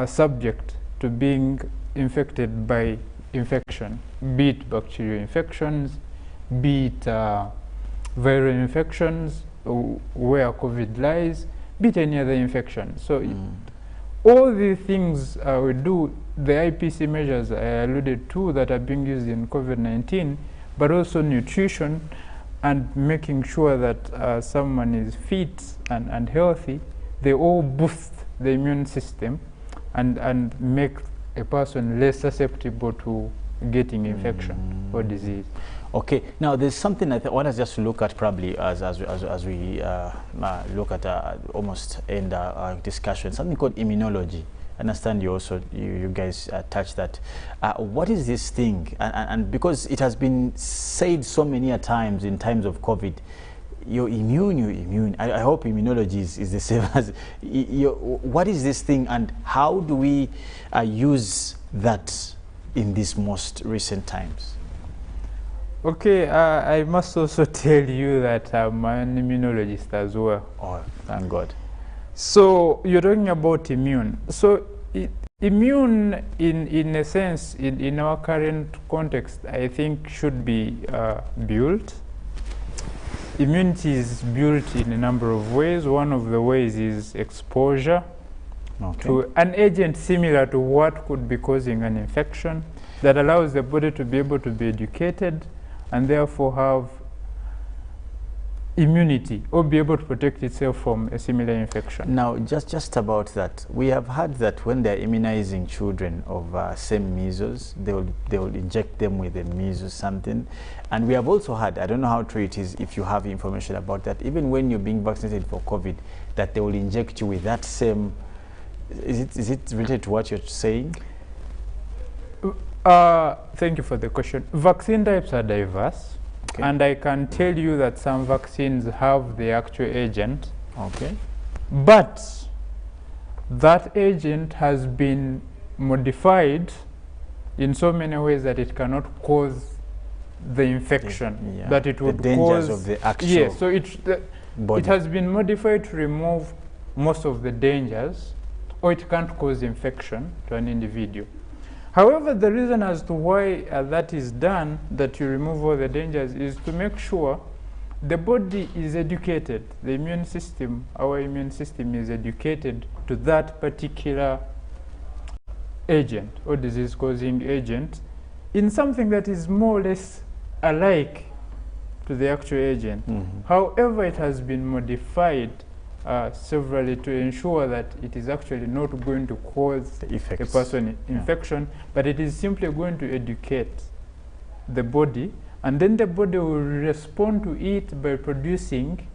subject to being infected by infection, be it bacterial infections, be it viral infections, where COVID lies, be it any other infection. So all the things we do, the IPC measures I alluded to that are being used in COVID-19, but also nutrition and making sure that someone is fit and healthy, they all boost the immune system and make a person less susceptible to getting infection or disease. Okay, now there's something I want us just to look at probably as we look at almost end our discussion, something called immunology. I understand you guys touched that. What is this thing? And because it has been said so many times in times of COVID, you're immune. I hope immunology is the same as what is this thing, and how do we use that in these most recent times? Okay, I must also tell you that I'm an immunologist as well. Oh, thank God. So you're talking about immune. So immune, in a sense, in our current context, I think should be built. Immunity is built in a number of ways. One of the ways is exposure. to an agent similar to what could be causing an infection that allows the body to be able to be educated and therefore have immunity or be able to protect itself from a similar infection. Now, just about that, we have heard that when they're immunizing children of same measles, they will inject them with the measles something. And we have also heard, I don't know how true it is, if you have information about that, even when you're being vaccinated for COVID, that they will inject you with that same, is it related to what you're saying? Thank you for the question. Vaccine types are diverse. Okay. And I can tell you that some vaccines have the actual agent. Okay. But that agent has been modified in so many ways that it cannot cause the infection that it would the dangers cause of the actual yes, so it has been modified to remove most of the dangers, or it can't cause infection to an individual. However, the reason as to why that is done, that you remove all the dangers, is to make sure the body is educated. The immune system, our immune system is educated to that particular agent or disease-causing agent in something that is more or less alike to the actual agent. However, it has been modified severally to ensure that it is actually not going to cause a person infection, but it is simply going to educate the body, and then the body will respond to it by producing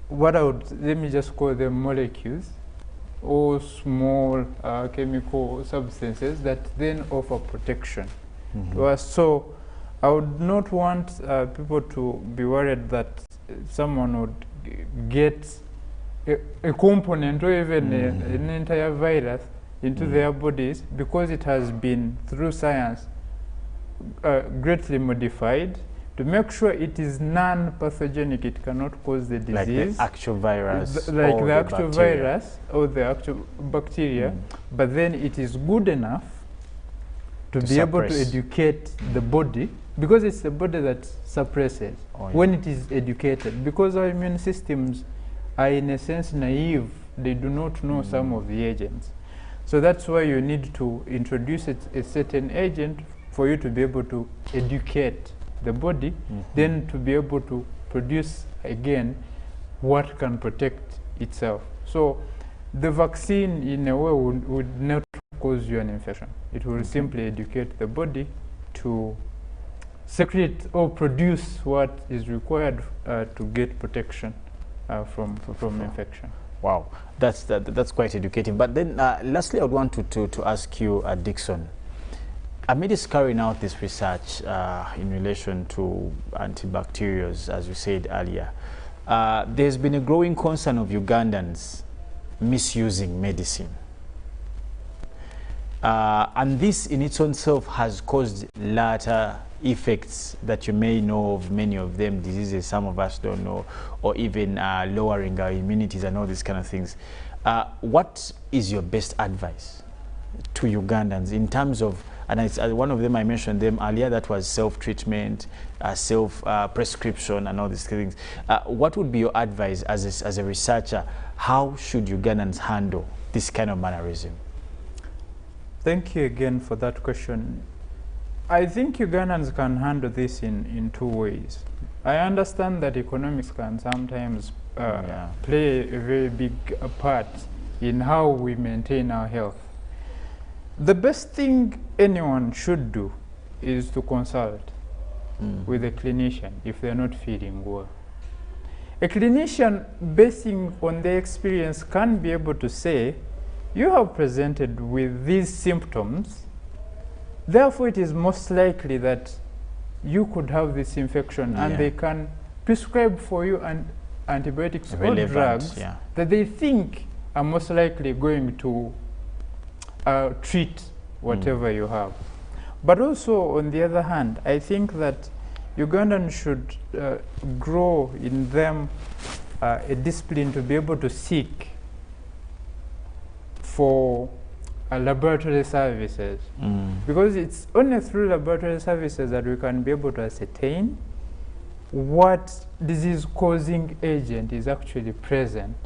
what let me just call them molecules or small chemical substances that then offer protection. So I would not want people to be worried that someone would get a component or even an entire virus into their bodies, because it has been, through science, greatly modified to make sure it is non-pathogenic. It cannot cause the disease. Like the actual virus. Like the actual virus or the actual bacteria. But then it is good enough to be able to educate the body, because it's the body that suppresses when it is educated. Because our immune systems are in a sense naive, they do not know some of the agents. So that's why you need to introduce a certain agent for you to be able to educate the body, then to be able to produce again what can protect itself. So the vaccine in a way would not cause you an infection. It will simply educate the body to secrete or produce what is required to get protection from infection. Wow, that's quite educating. But then lastly, I would want to ask you, Dixon, amidst carrying out this research in relation to antibacterials, as you said earlier, there's been a growing concern of Ugandans misusing medicine. And this in its own self has caused later effects that you may know of, many of them, diseases some of us don't know, or even lowering our immunities and all these kind of things. What is your best advice to Ugandans in terms of, and one of them I mentioned them earlier, that was self-treatment, self-prescription and all these things. What would be your advice as a researcher? How should Ugandans handle this kind of mannerism? Thank you again for that question. I think Ugandans can handle this in two ways. I understand that economics can sometimes play a very big part in how we maintain our health. The best thing anyone should do is to consult with a clinician if they're not feeling well. A clinician, basing on their experience, can be able to say, you have presented with these symptoms, therefore it is most likely that you could have this infection, and they can prescribe for you antibiotics or drugs that they think are most likely going to treat whatever you have. But also, on the other hand, I think that Ugandans should grow in them a discipline to be able to seek for laboratory services, because it's only through laboratory services that we can be able to ascertain what disease-causing agent is actually present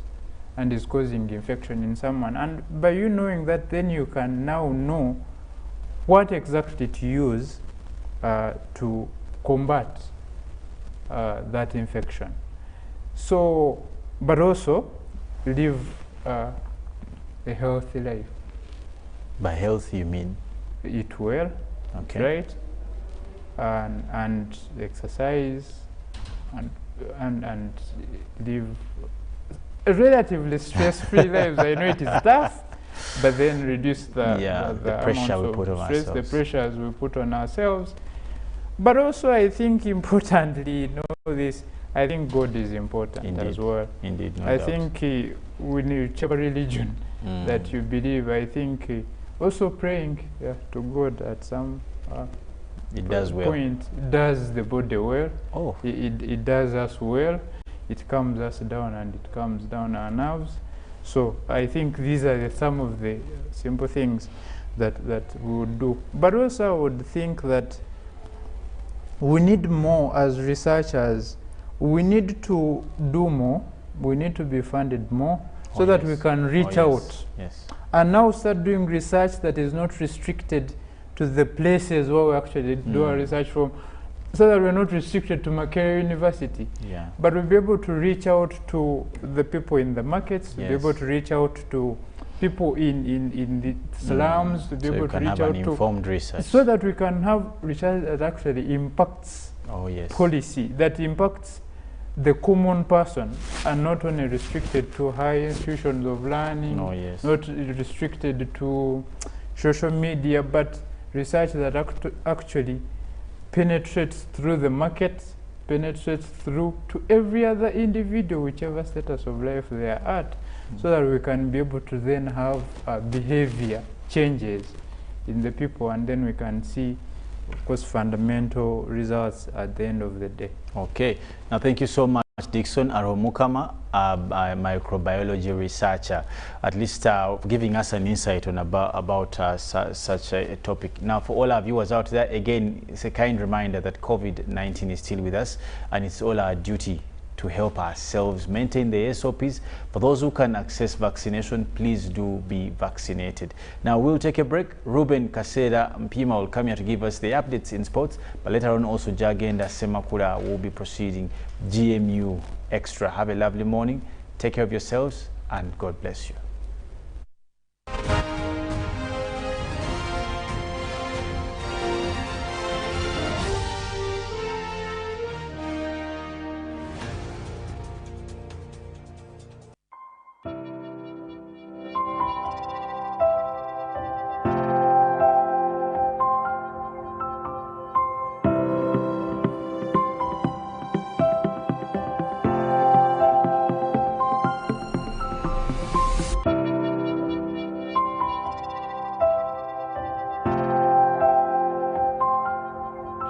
and is causing infection in someone. And by you knowing that, then you can now know what exactly to use to combat that infection. So, but also live a healthy life. By healthy, you mean? Eat well, okay, right? And exercise, and live a relatively stress-free lives. I know it is tough, but then reduce the pressure we put on stress, ourselves. the pressures we put on ourselves. But also, I think importantly, this, I think God is important as well. Indeed, no I doubt. think whichever religion that you believe, I think also praying to God at some it does well. point does the body well. Oh. It does us well. It calms us down, and it calms down our nerves. So I think these are some of the simple things that we would do. But also I would think that we need more as researchers. We need to do more. We need to be funded more so that we can reach out. Yes. And now start doing research that is not restricted to the places where we actually do our research from, so that we're not restricted to Makerere University. Yeah. But we'll be able to reach out to the people in the markets, to be able to reach out to people in the slums, to be able to reach out to informed research, so that we can have research that actually impacts policy, that impacts the common person, and not only restricted to high institutions of learning, not restricted to social media, but research that actually penetrates through the market, penetrates through to every other individual, whichever status of life they are at, so that we can be able to then have behavior changes in the people, and then we can see, of course, fundamental results at the end of the day. Okay. Now, thank you so much, Dickson Aromukama, a microbiology researcher, at least giving us an insight on about such a topic. Now, for all our viewers out there, again, it's a kind reminder that COVID-19 is still with us, and it's all our duty to help ourselves maintain the SOPs. For those who can access vaccination, please do be vaccinated. Now we'll take a break. Ruben Kaseda Mpima will come here to give us the updates in sports, but later on also Jagenda Semakula will be proceeding GMU Extra. Have a lovely morning. Take care of yourselves, and God bless you.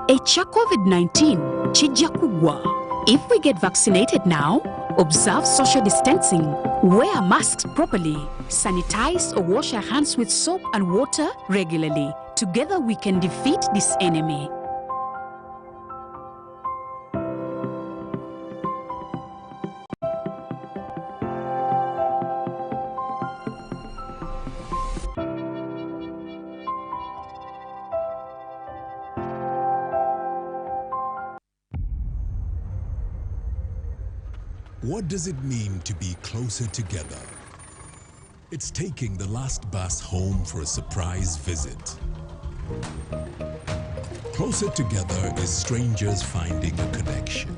Echa COVID-19 chijja kugwa. If we get vaccinated now, observe social distancing, wear masks properly, sanitize or wash our hands with soap and water regularly. Together we can defeat this enemy. What does it mean to be closer together? It's taking the last bus home for a surprise visit. Closer together is strangers finding a connection.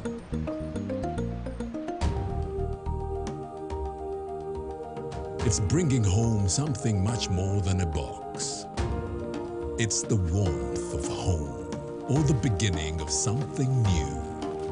It's bringing home something much more than a box. It's the warmth of home, or the beginning of something new.